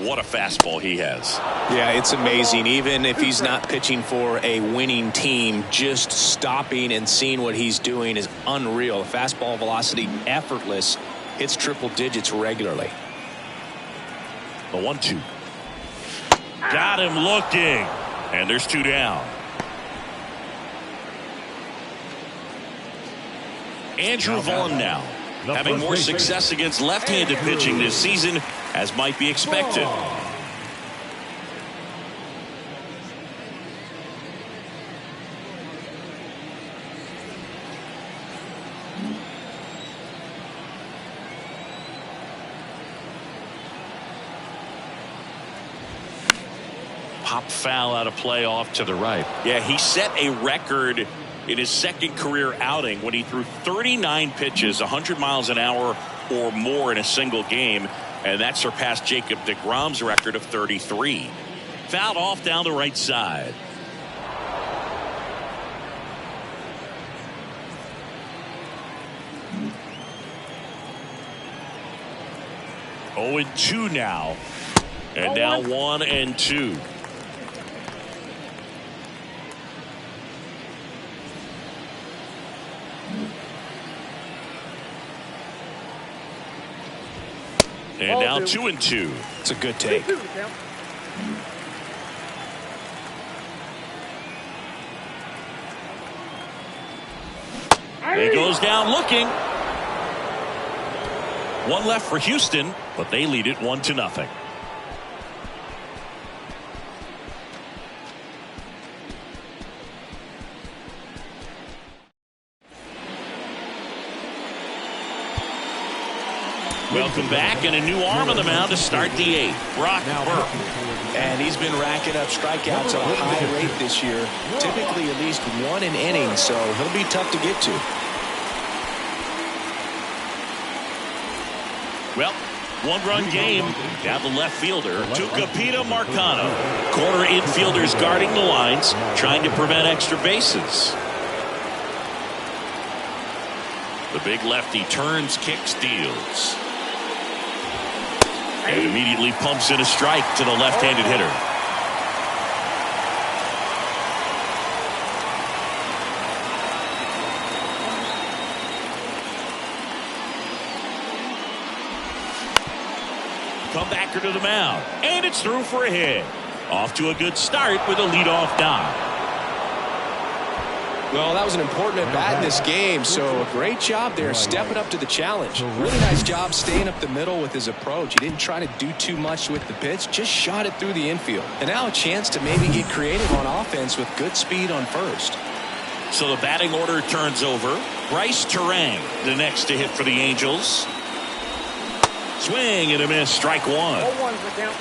What a fastball he has. Yeah, it's amazing. Even if he's not pitching for a winning team, just stopping and seeing what he's doing is unreal. Fastball velocity, effortless. Hits triple digits regularly. The 1-2. Got him looking. And there's two down. Andrew Vaughn now having more success against left-handed pitching this season, as might be expected. Pop foul out of play off to the right. Yeah, he set a record in his second career outing when he threw 39 pitches, 100 miles an hour or more in a single game, and that surpassed Jacob deGrom's record of 33. Fouled off down the right side. Oh, and 2 now, and now 1 and 2. And now 2 and 2. It's a good take. He goes down looking. One left for Houston, but they lead it 1-0. Welcome back, and a new arm on the mound to start the 8th. Brock Burke. And he's been racking up strikeouts at a high rate this year. Typically at least 1 an inning, so he'll be tough to get to. Well, one-run game. Down the left fielder, Tucupita Marcano. Corner infielders guarding the lines, trying to prevent extra bases. The big lefty turns, kicks, deals. And immediately pumps in a strike to the left-handed hitter. Comebacker to the mound, and it's through for a hit. Off to a good start with a leadoff dive. Well, that was an important at-bat in this game, so a great job there stepping up to the challenge. Really nice job staying up the middle with his approach. He didn't try to do too much with the pitch, just shot it through the infield. And now a chance to maybe get creative on offense with good speed on first. So the batting order turns over. Bryce Terang, the next to hit for the Angels. Swing and a miss. Strike one. 0-1's the count.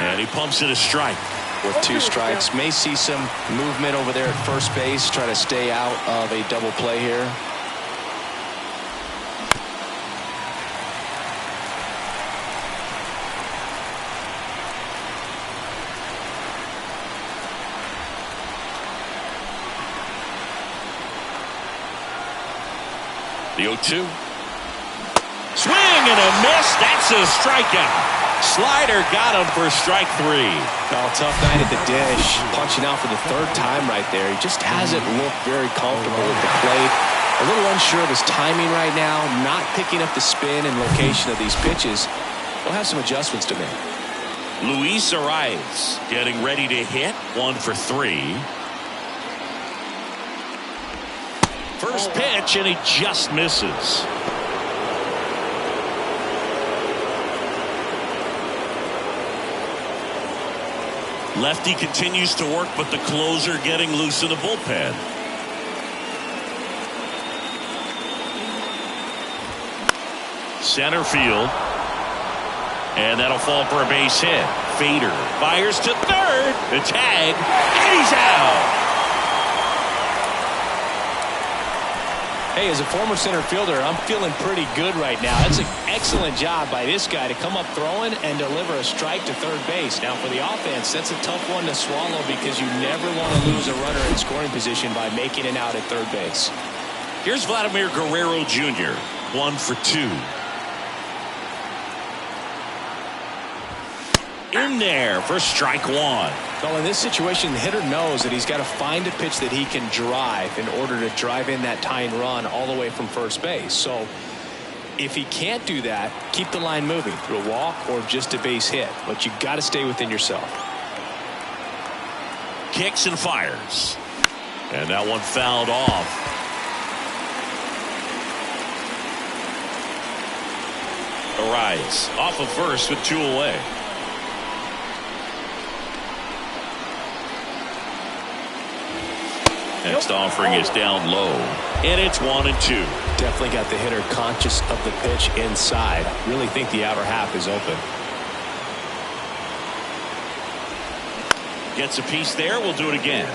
And he pumps it a strike. With 2 strikes, may see some movement over there at first base. Try to stay out of a double play here. The 0-2. Swing and a miss. That's a strikeout. Slider got him for strike 3. Oh, tough night at the dish. Punching out for the 3rd time right there. He just hasn't looked very comfortable at the plate. A little unsure of his timing right now. Not picking up the spin and location of these pitches. He'll have some adjustments to make. Luis Arias getting ready to hit. 1 for 3. First pitch, and he just misses. Lefty continues to work, but the closer getting loose in the bullpen. Center field. And that'll fall for a base hit. Fader fires to third. The tag, and he's out. Hey, as a former center fielder, I'm feeling pretty good right now. That's an excellent job by this guy to come up throwing and deliver a strike to third base. Now, for the offense, that's a tough one to swallow because you never want to lose a runner in scoring position by making it out at third base. Here's Vladimir Guerrero Jr. 1 for 2. In there for strike 1. Well, in this situation, the hitter knows that he's got to find a pitch that he can drive in order to drive in that tying run all the way from first base. So if he can't do that, keep the line moving through a walk or just a base hit. But you got to stay within yourself. Kicks and fires. And that one fouled off. Arias off of first with 2 away. Next offering is down low, and it's 1-2. Definitely got the hitter conscious of the pitch inside. Really think the outer half is open. Gets a piece there. We'll do it again.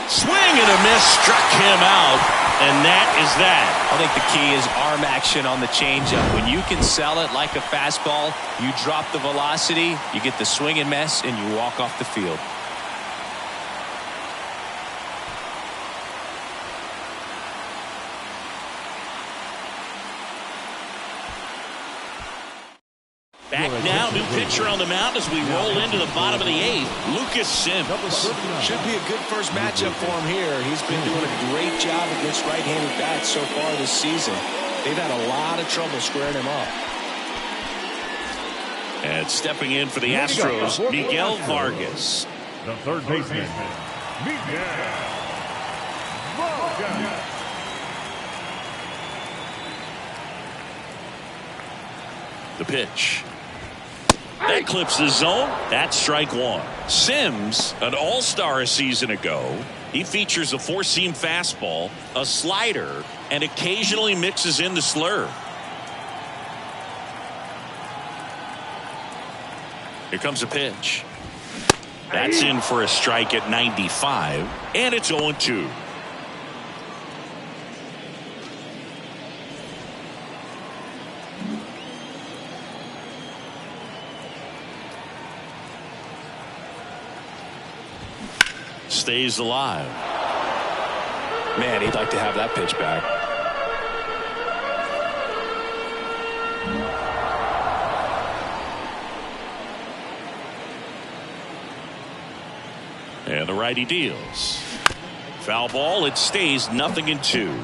Swing and a miss, struck him out. And that is that. I think the key is arm action on the changeup. When you can sell it like a fastball, you drop the velocity, you get the swing and miss, and you walk off the field. Back now, new pitcher on the mound as we roll into the bottom of the 8th. Lucas Sims. Should be a good first matchup for him here. He's been doing a great job against right-handed bats so far this season. They've had a lot of trouble squaring him up. And stepping in for the Astros, Miguel Vargas. The third baseman, Miguel Vargas. The pitch. That clips the zone. That's strike 1. Sims, an all-star a season ago. He features a 4-seam fastball, a slider, and occasionally mixes in the slurve. Here comes a pitch. That's in for a strike at 95, and it's 0-2. Stays alive. Man, he'd like to have that pitch back. And the righty deals. Foul ball. It stays 0-2.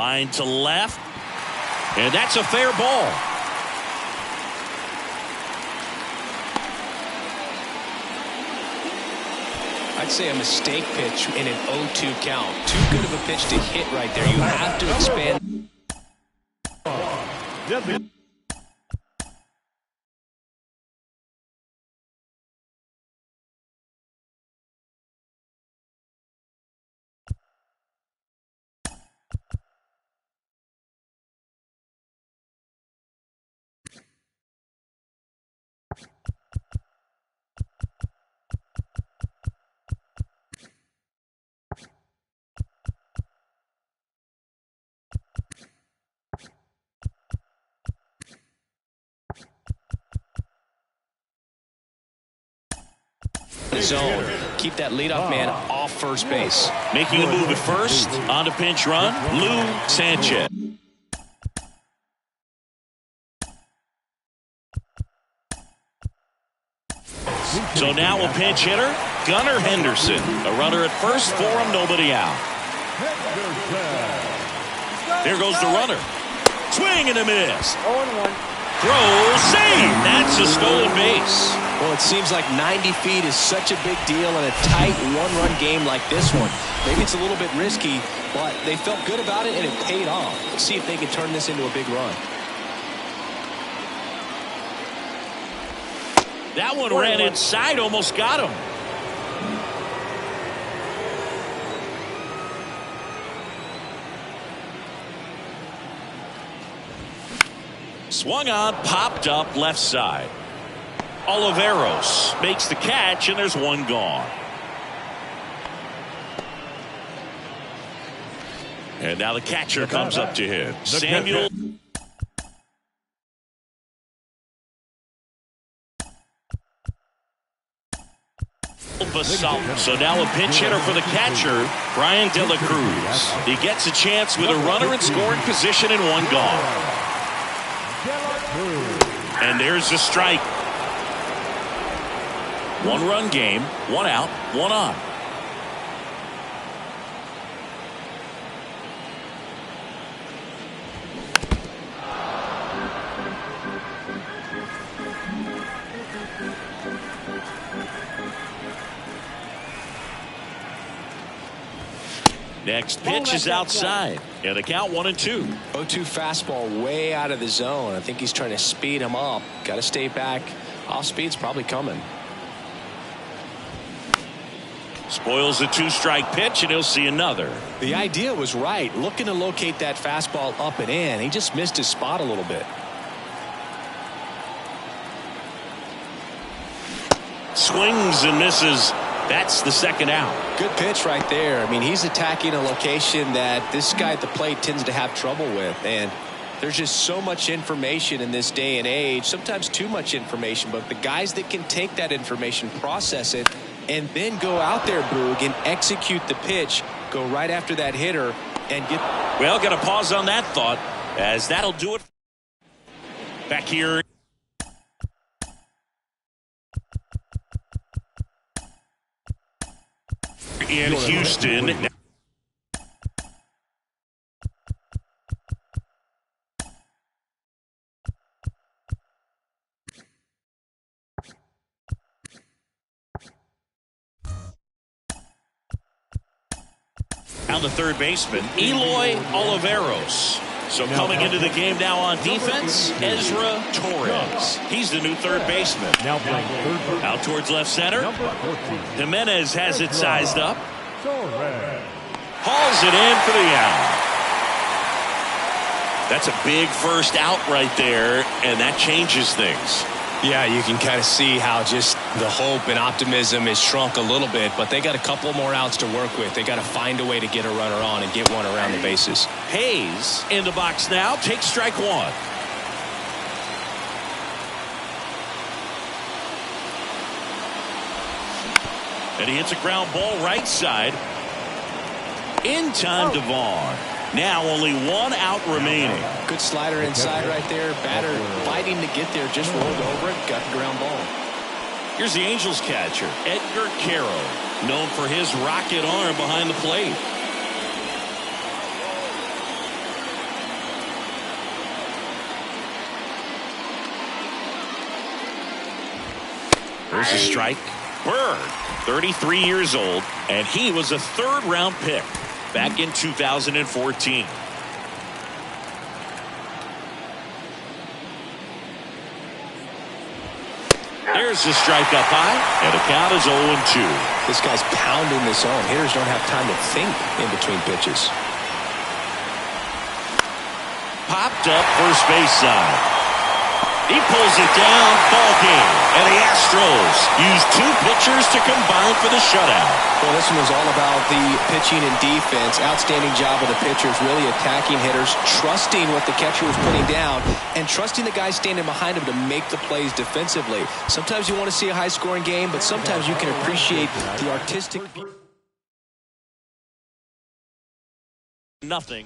Line to left. And that's a fair ball. I'd say a mistake pitch in an 0-2 count. Too good of a pitch to hit right there. You have to expand. Zone. Keep that leadoff man off first base. Making a move at first. On to pinch run, Lou Sanchez. So now a pinch hitter, Gunnar Henderson. A runner at first for him, nobody out. There goes the runner. Swing and a miss. 0-1. Throw, save. That's a stolen base. Well, it seems like 90 feet is such a big deal in a tight one-run game like this one. Maybe it's a little bit risky, but they felt good about it, and it paid off. Let's see if they can turn this into a big run. That one ran inside, almost got him. Swung on, popped up left side. Oliveros makes the catch, and there's one gone. And now the catcher comes up to him. Samuel. So now a pinch hitter for the catcher, Brian De La Cruz. He gets a chance with a runner in scoring position and one gone. And there's the strike. One-run game, one out, one on. Next pitch is outside. And the count 1-2. 0-2 fastball way out of the zone. I think he's trying to speed him up. Got to stay back. Off speed's probably coming. Spoils the two-strike pitch, and he'll see another. The idea was right. Looking to locate that fastball up and in. He just missed his spot a little bit. Swings and misses. That's the second out. Good pitch right there. I mean, he's attacking a location that this guy at the plate tends to have trouble with. And there's just so much information in this day and age, sometimes too much information. But the guys that can take that information, process it, and then go out there, Boog, and execute the pitch, go right after that hitter, and get... Well, got to pause on that thought, as that'll do it. Back here. In Houston. Now the third baseman, Eloy Oliveros. So coming into the game now on defense, Ezra Torres. He's the new third baseman. Now playing third. Out towards left center. Jimenez has it sized up. Hauls it in for the out. That's a big first out right there, and that changes things. Yeah, you can kind of see how just the hope and optimism has shrunk a little bit, but they got a couple more outs to work with. They got to find a way to get a runner on and get one around the bases. Hayes in the box now, takes strike one. And he hits a ground ball right side. In time to Vaughn. Now only one out remaining. Good slider inside right there. Batter fighting to get there. Just rolled over it. Got the ground ball. Here's the Angels catcher, Edgar Caro. Known for his rocket arm behind the plate. There's a strike. Bird, 33 years old, and he was a third-round pick back in 2014. There's the strike up high, and the count is 0-2. This guy's pounding the zone. Hitters don't have time to think in between pitches. Popped up first base side. He pulls it down, ball game. And the Astros use two pitchers to combine for the shutout. Well, this one was all about the pitching and defense. Outstanding job of the pitchers, really attacking hitters, trusting what the catcher was putting down, and trusting the guys standing behind him to make the plays defensively. Sometimes you want to see a high-scoring game, but sometimes you can appreciate the artistic... Nothing.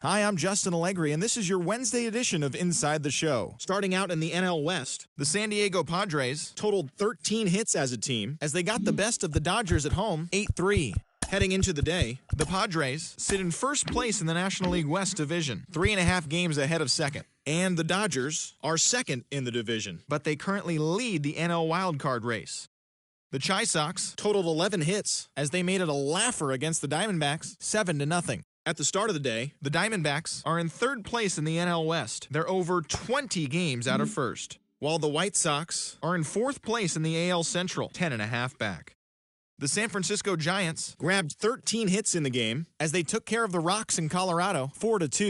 Hi, I'm Justin Allegri, and this is your Wednesday edition of Inside the Show. Starting out in the NL West, the San Diego Padres totaled 13 hits as a team as they got the best of the Dodgers at home, 8-3. Heading into the day, the Padres sit in first place in the National League West Division, 3.5 games ahead of second. And the Dodgers are second in the division, but they currently lead the NL wildcard race. The Chi Sox totaled 11 hits as they made it a laugher against the Diamondbacks, 7-0. At the start of the day, the Diamondbacks are in third place in the NL West. They're over 20 games out of first, while the White Sox are in fourth place in the AL Central, 10.5 back. The San Francisco Giants grabbed 13 hits in the game as they took care of the Rocks in Colorado, 4-2.